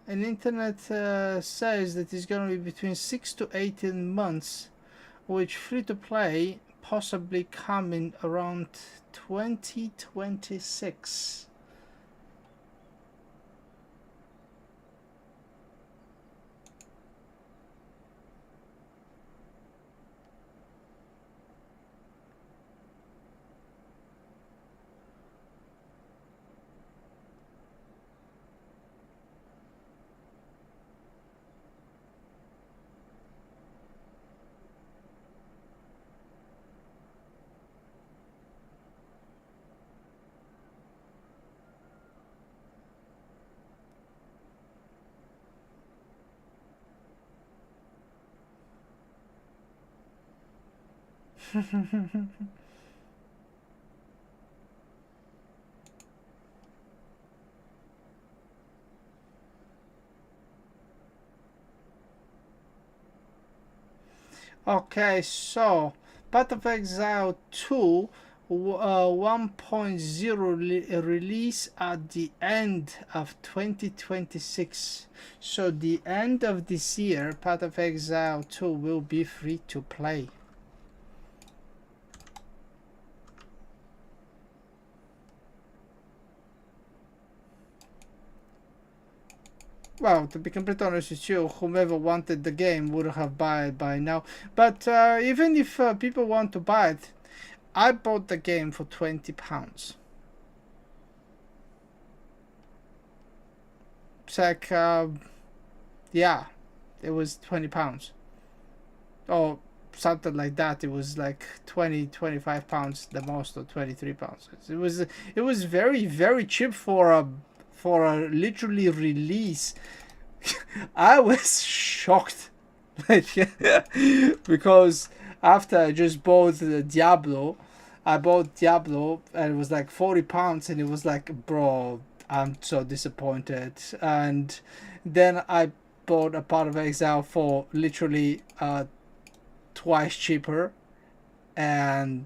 and internet says that it's going to be between 6 to 18 months, which free to play possibly coming around 2026. Okay, so Path of Exile 2 1.0 release at the end of 2026. So the end of this year, Path of Exile 2 will be free to play. Well, to be completely honest with you, whomever wanted the game would have bought it by now. But even if people want to buy it, I bought the game for £20. It's like, yeah, it was £20. Or something like that. It was like 25 pounds the most, or 23 pounds. It was very, very cheap for a literally release. I was shocked. Like, because after I just bought the Diablo, I bought Diablo and it was like £40, and it was like, bro, I'm so disappointed. And then I bought a Part of Exile for literally twice cheaper, and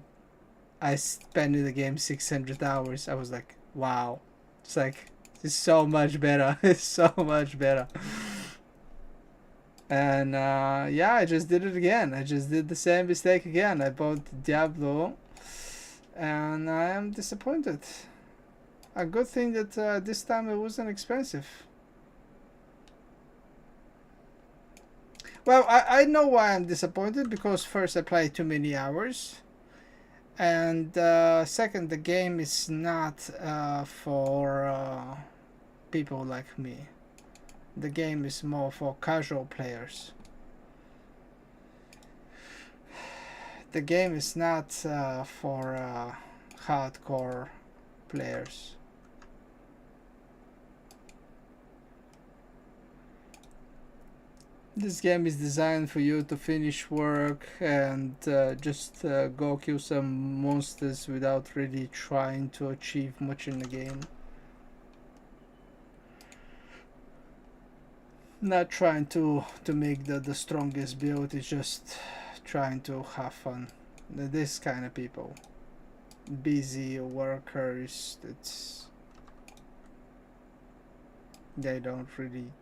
I spent in the game 600 hours. I was like, wow, it's like, it's so much better. It's so much better. And yeah, I just did it again. I just did the same mistake again. I bought Diablo, and I am disappointed. A good thing that this time it wasn't expensive. Well, I know why I'm disappointed, because first I played too many hours, and second, the game is not for people like me. The game is more for casual players. The game is not for hardcore players. This game is designed for you to finish work and just go kill some monsters without really trying to achieve much in the game. Not trying to make the strongest build, it's just trying to have fun. This kind of people, busy workers, they don't really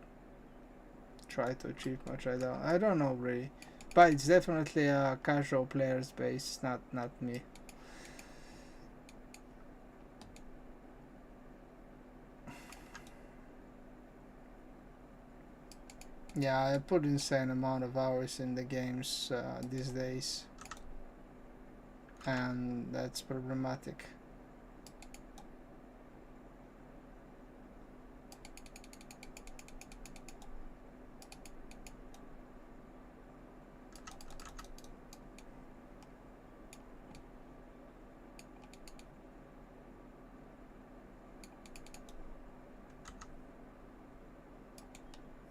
try to achieve much. I don't know really, but it's definitely a casual player's base, not me. Yeah, I put insane amount of hours in the games these days, and that's problematic.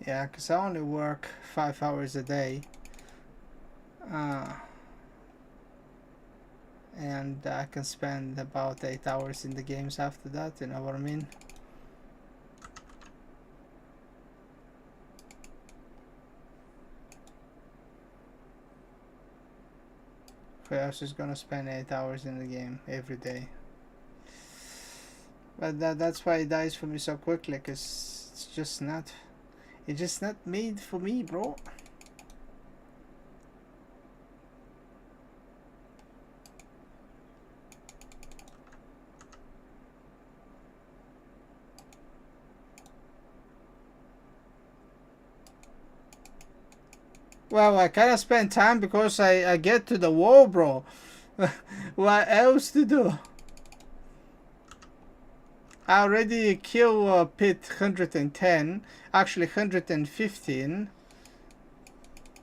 Yeah, because I only work 5 hours a day. And I can spend about 8 hours in the games after that, you know what I mean? Who else is gonna spend 8 hours in the game every day? But that's why it dies for me so quickly, because it's just not made for me, bro. Well, I kinda spend time because I get to the wall, bro. What else to do? I already kill Pit 110, actually 115.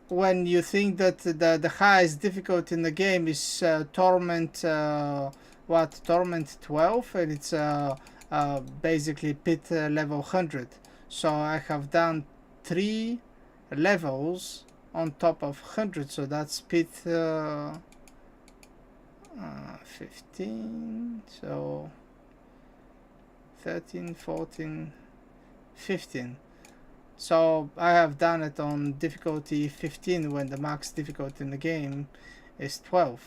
When you think that the highest difficulty in the game is Torment, Torment 12, and it's basically Pit level 100. So I have done 3 levels on top of 100, so that's Pit 15, so 13, 14, 15. So I have done it on difficulty 15 when the max difficulty in the game is 12.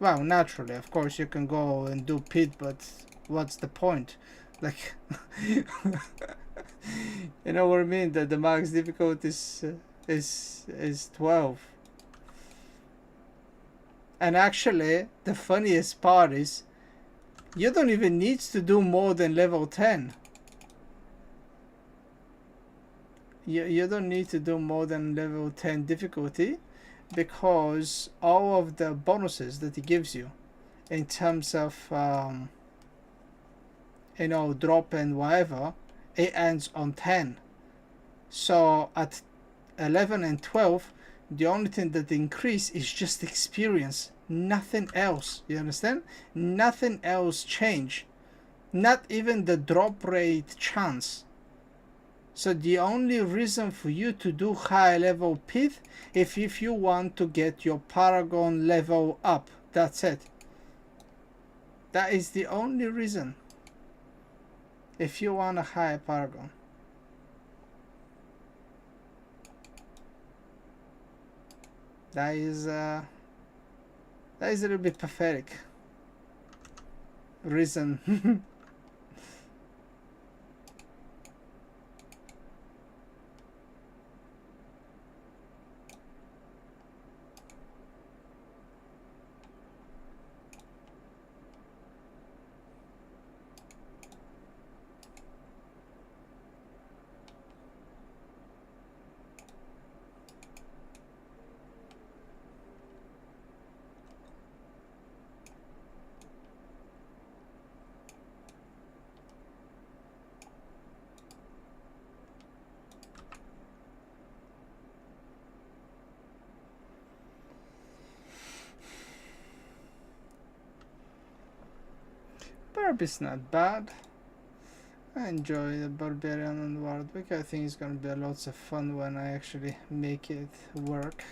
Well, naturally, of course, you can go and do pit, but what's the point? Like, you know what I mean? That the max difficulty is 12. And actually, the funniest part is you don't even need to do more than level 10. You don't need to do more than level 10 difficulty, because all of the bonuses that it gives you in terms of you know, drop and whatever, it ends on 10. So at 11 and 12, the only thing that increase is just experience, nothing else. You understand? Nothing else change, not even the drop rate chance. So the only reason for you to do high level pith if you want to get your paragon level up. That's it. That is the only reason. If you want a higher paragon. That is a little bit pathetic reason. Barb is not bad. I enjoy the Barbarian and Warwick. I think it's gonna be lots of fun when I actually make it work.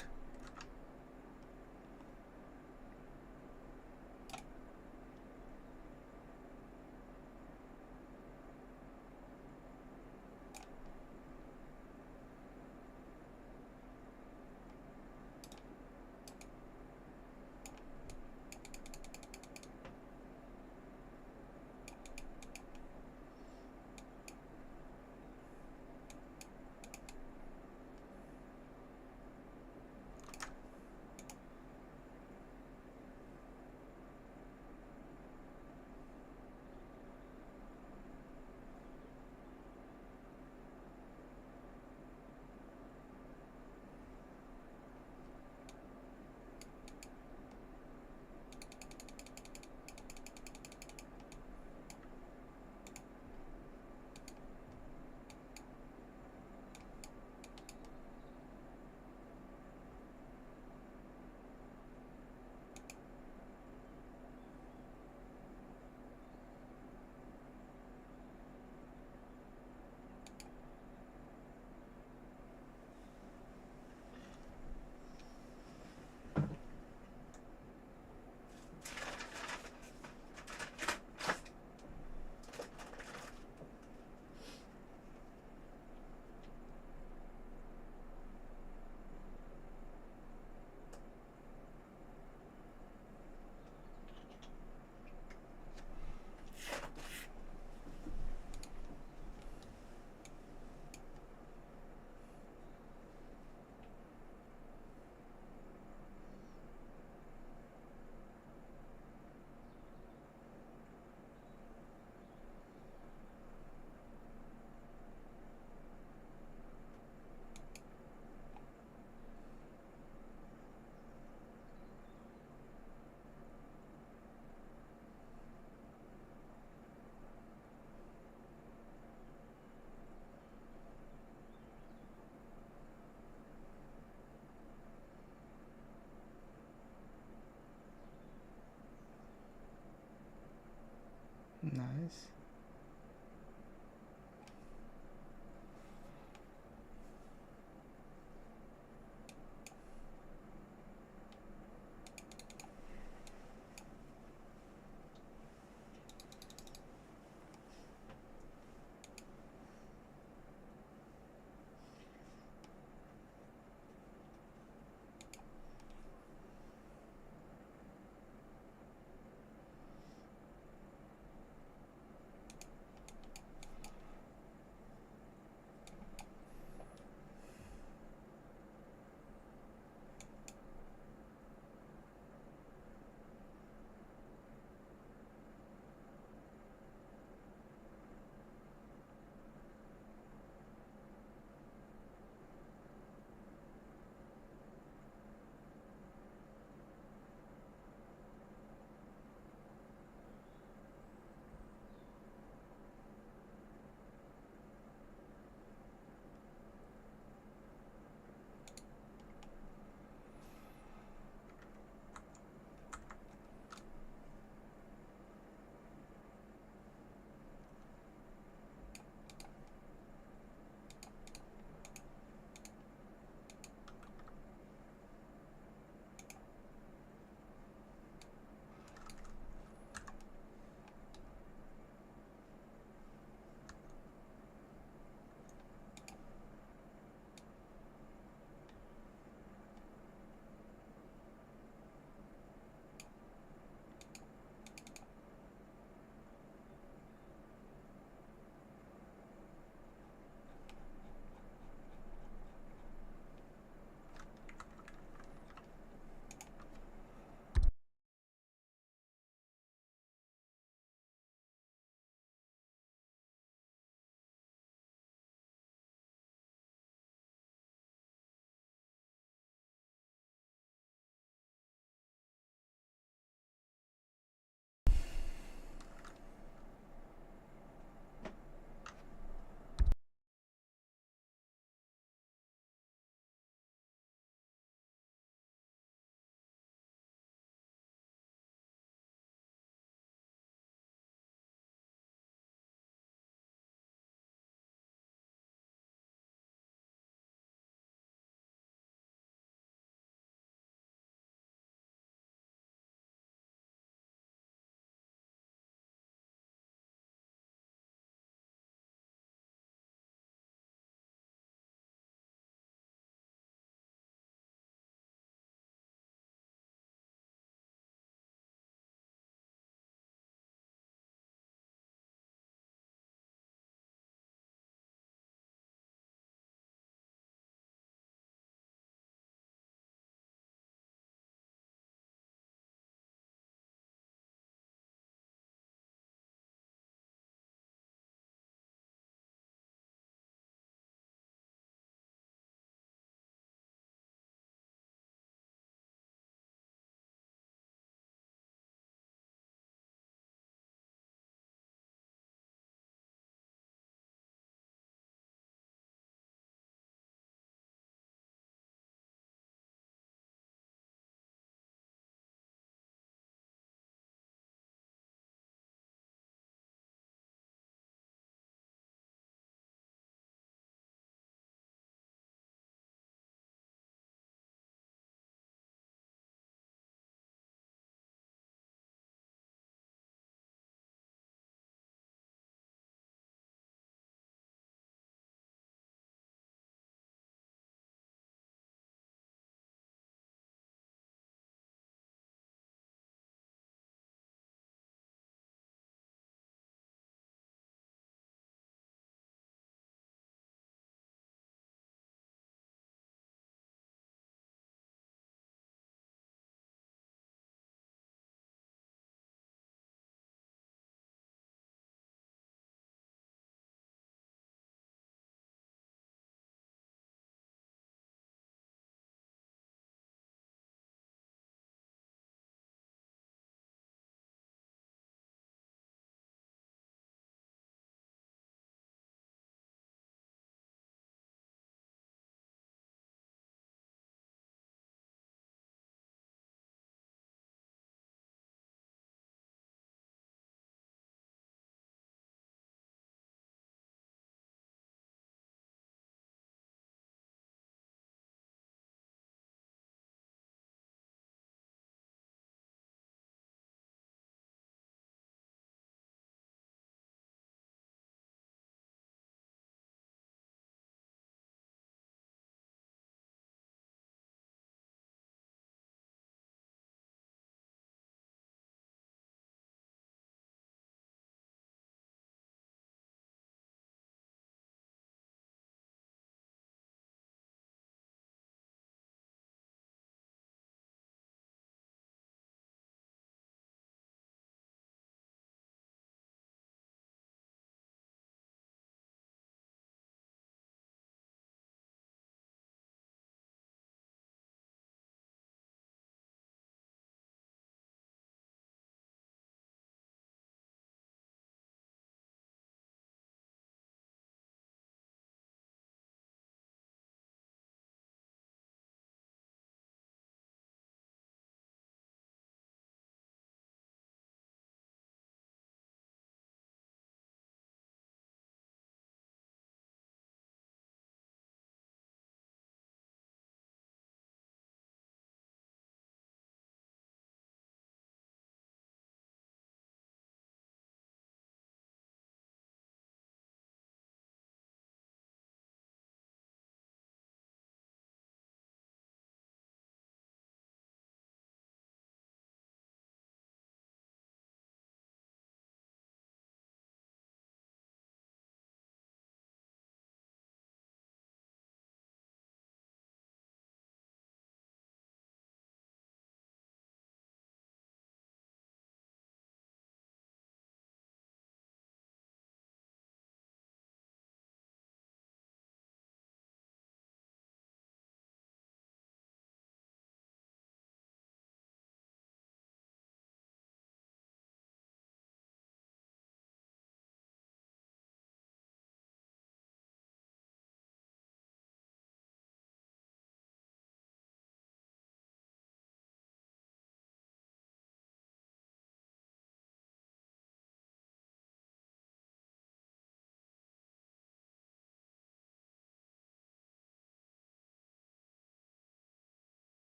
Nice.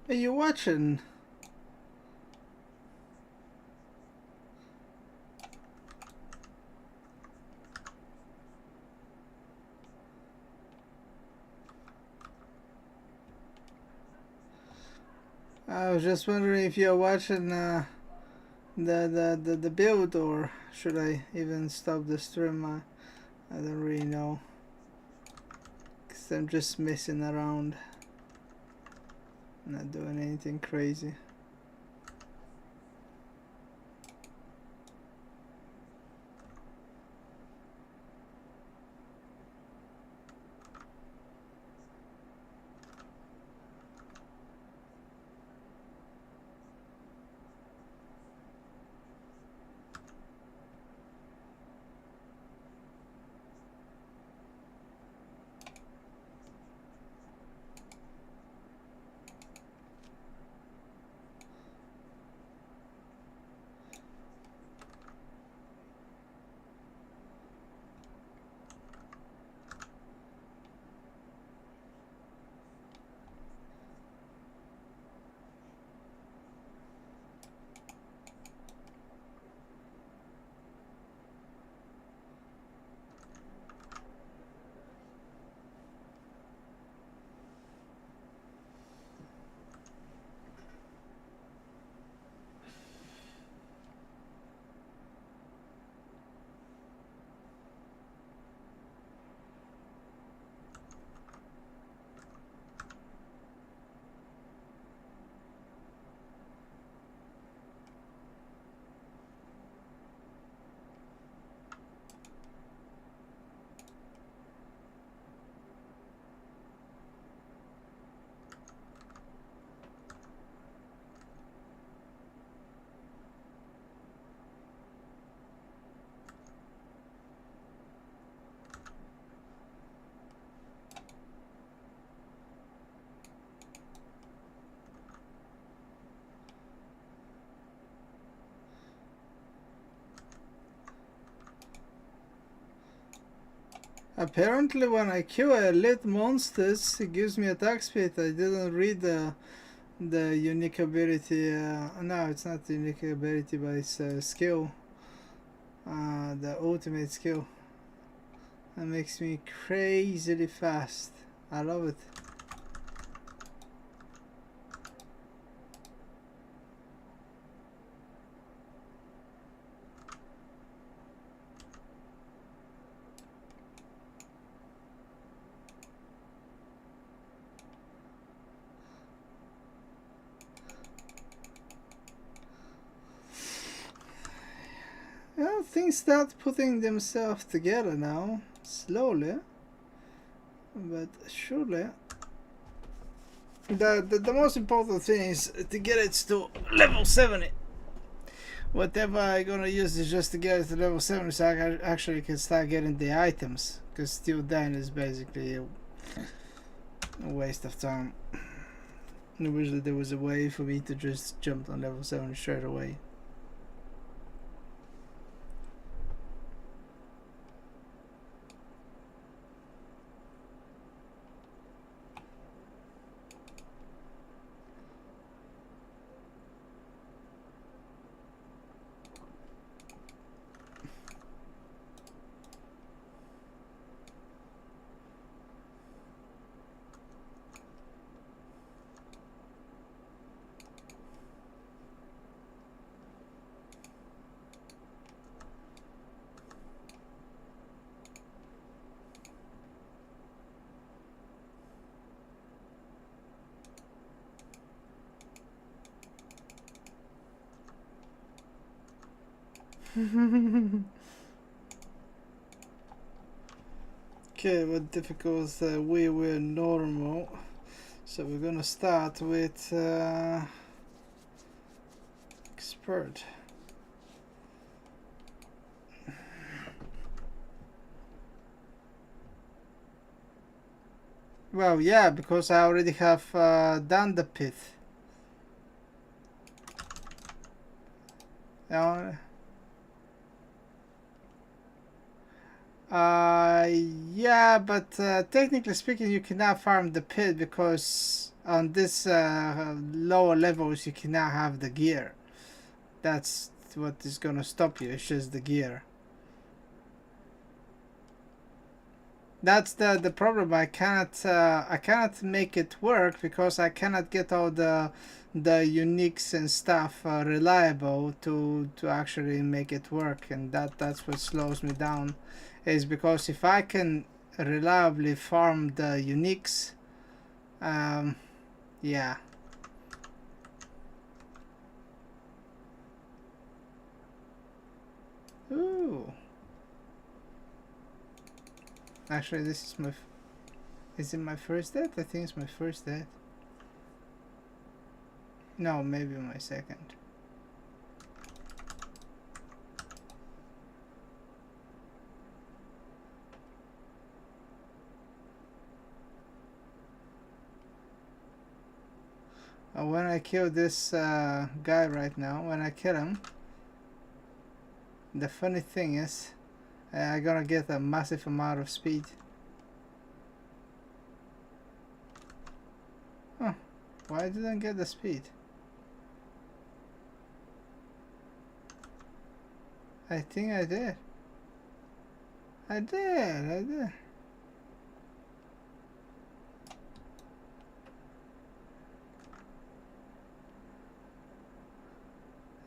Are you watching? I was just wondering if you're watching the build, or should I even stop the stream? I don't really know, because I'm just messing around, not doing anything crazy. Apparently when I kill elite monsters, it gives me attack speed. I didn't read the unique ability. No, it's not the unique ability, but it's skill. The ultimate skill. That makes me crazily fast. I love it. Well, things start putting themselves together now, slowly, but surely. The most important thing is to get it to level 70. Whatever I'm gonna use is just to get it to level 70 so I actually can start getting the items, because still then is basically a waste of time. I wish that there was a way for me to just jump on level 70 straight away. Okay, what difficult we were normal. So we're gonna start with expert. Well, yeah, because I already have done the pit. Uh, yeah, but technically speaking, you cannot farm the pit because on this lower levels you cannot have the gear. That's what is gonna stop you. It's just the gear. That's the problem. I cannot make it work because I cannot get all the uniques and stuff reliable to actually make it work, and that's what slows me down. Is because if I can reliably farm the uniques, yeah. Ooh. Actually, this is my. Is it my first death? I think it's my first death. No, maybe my second. When I kill this guy right now, when I kill him, the funny thing is, I'm gonna get a massive amount of speed. Huh, why didn't I get the speed? I think I did. I did.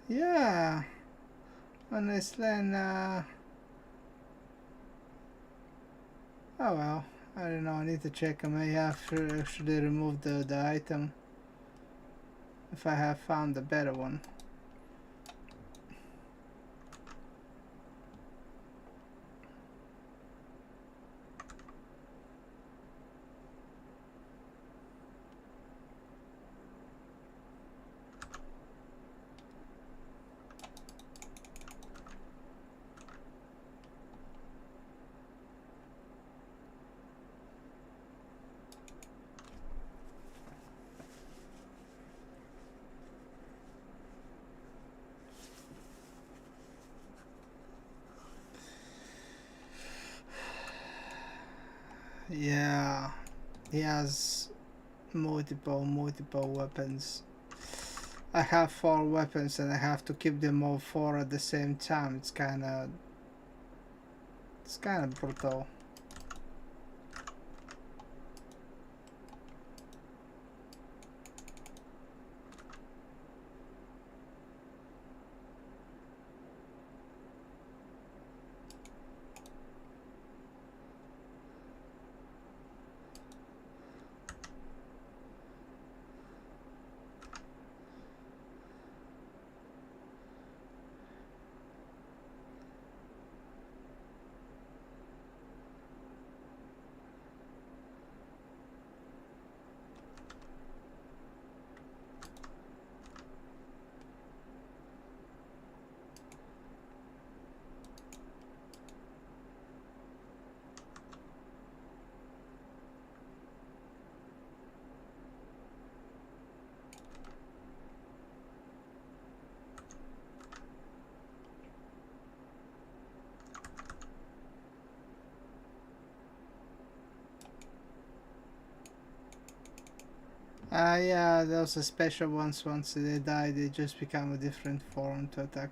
Yeah. Honestly, oh well. I don't know, I need to check. I may have to actually remove the item if I have found a better one. Yeah, he has multiple weapons. I have 4 weapons and I have to keep them all 4 at the same time. It's kind of brutal. Yeah, those are special ones. Once they die, they just become a different form to attack.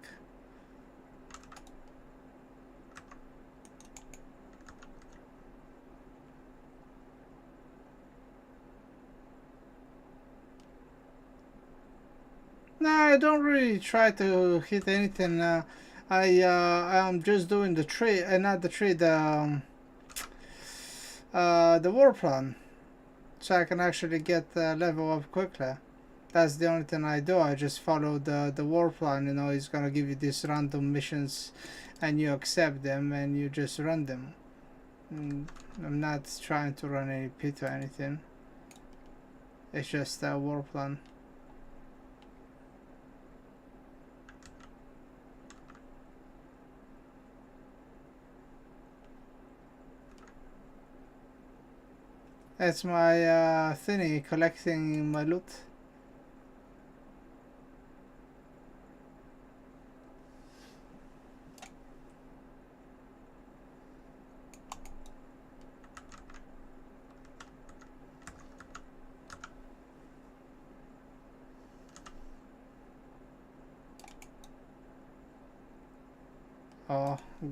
No, I don't really try to hit anything. I'm just doing the tree, not the tree, the war plan, so I can actually get level up quickly. That's the only thing I do. I just follow the war plan. You know, it's gonna give you these random missions, and you accept them and you just run them. I'm not trying to run any pit or anything. It's just a war plan. That's my thingy, collecting my loot.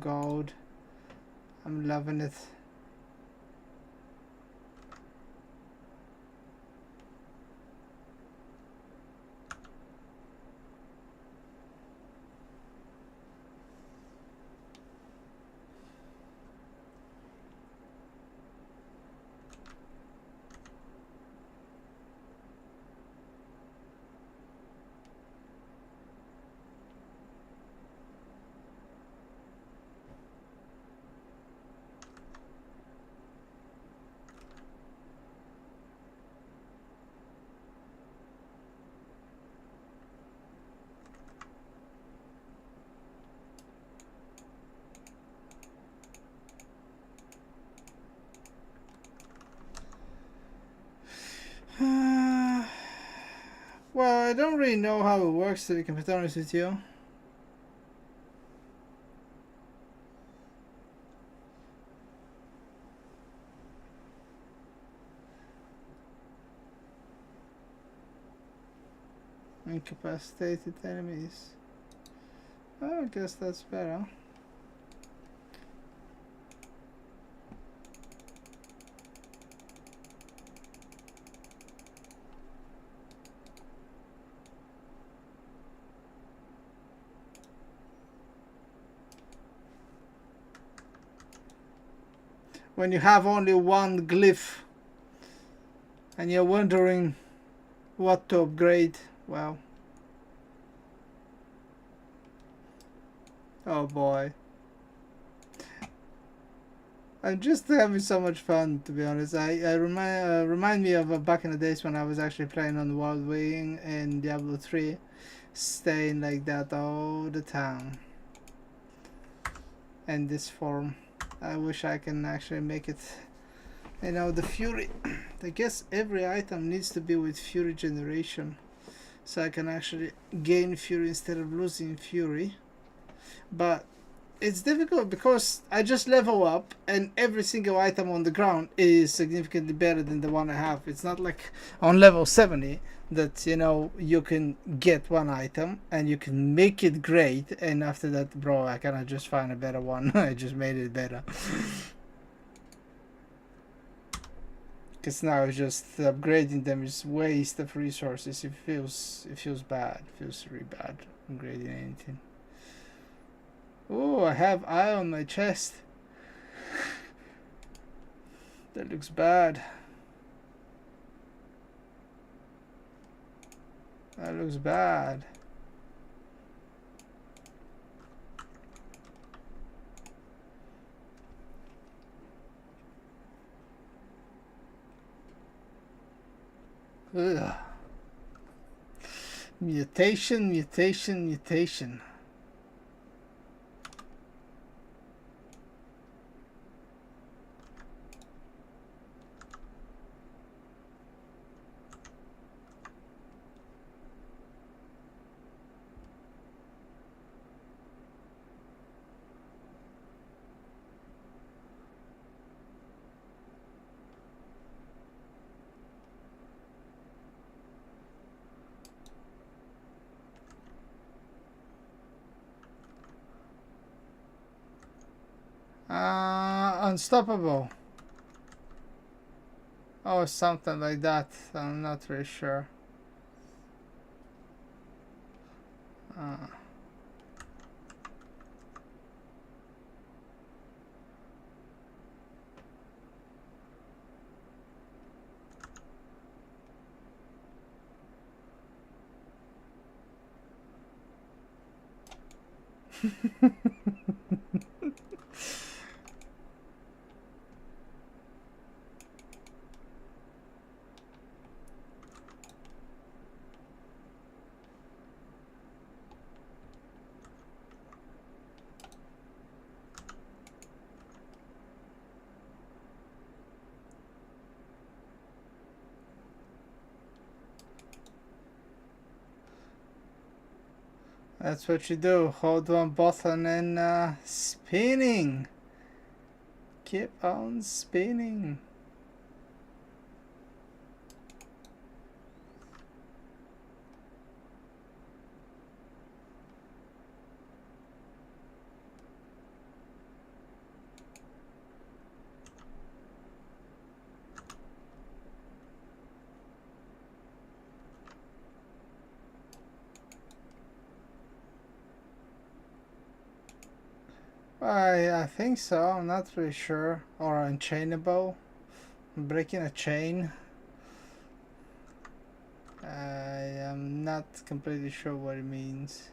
gold. I'm loving it. Well, I don't really know how it works, to be completely honest with you. Incapacitated enemies. Oh, I guess that's better. When you have only one glyph and you're wondering what to upgrade, well. Oh boy. I'm just having so much fun, to be honest. I remind me of back in the days when I was actually playing on the Wild Wing in Diablo 3, staying like that all the time. In this form. I wish I can actually make it. You know, the Fury. I guess every item needs to be with Fury generation, so I can actually gain Fury instead of losing Fury. But it's difficult because I just level up and every single item on the ground is significantly better than the one I have. It's not like on level 70 that, you know, you can get one item and you can make it great, and after that, bro, I cannot just find a better one. I just made it better. Because now just upgrading them is waste of resources. It feels bad. It feels really bad upgrading anything. Oh, I have eye on my chest. That looks bad. That looks bad. Ugh. Mutation, mutation, mutation. Unstoppable. Oh, something like that. I'm not really sure. That's what you do. Hold one button and spinning. Keep on spinning. I think so. I'm not really sure. Or unchainable. Breaking a chain. I am not completely sure what it means.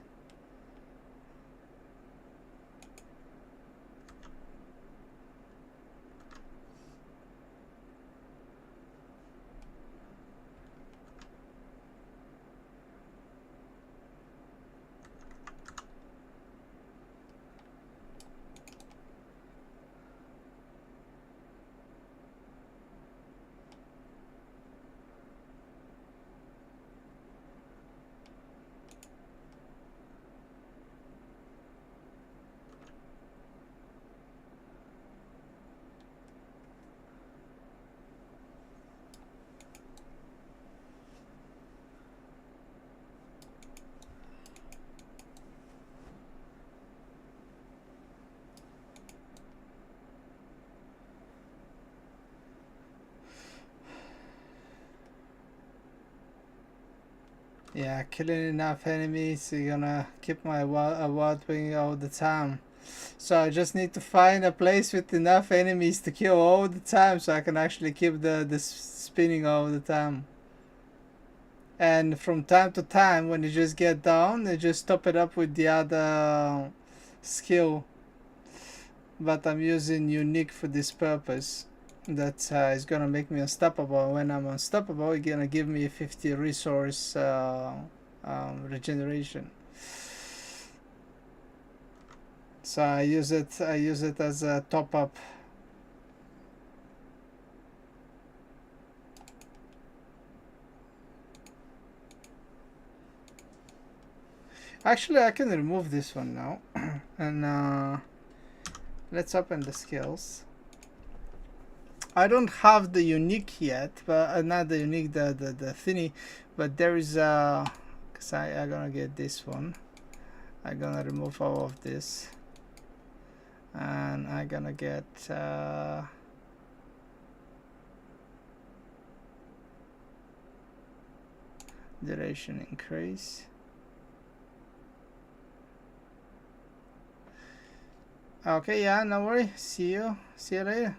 Yeah, killing enough enemies is gonna keep my award wing all the time. So I just need to find a place with enough enemies to kill all the time so I can actually keep the spinning all the time. And from time to time, when you just get down, you just top it up with the other skill. But I'm using unique for this purpose. That is gonna make me unstoppable. When I'm unstoppable, it's gonna give me 50 resource regeneration. So I use it. I use it as a top up. Actually, I can remove this one now, and let's open the skills. I don't have the unique yet, but not the unique, the thingy, but there is a. Cause I'm gonna get this one. I'm gonna remove all of this, and I'm gonna get. Duration increase. Okay, yeah, no worry. See you later.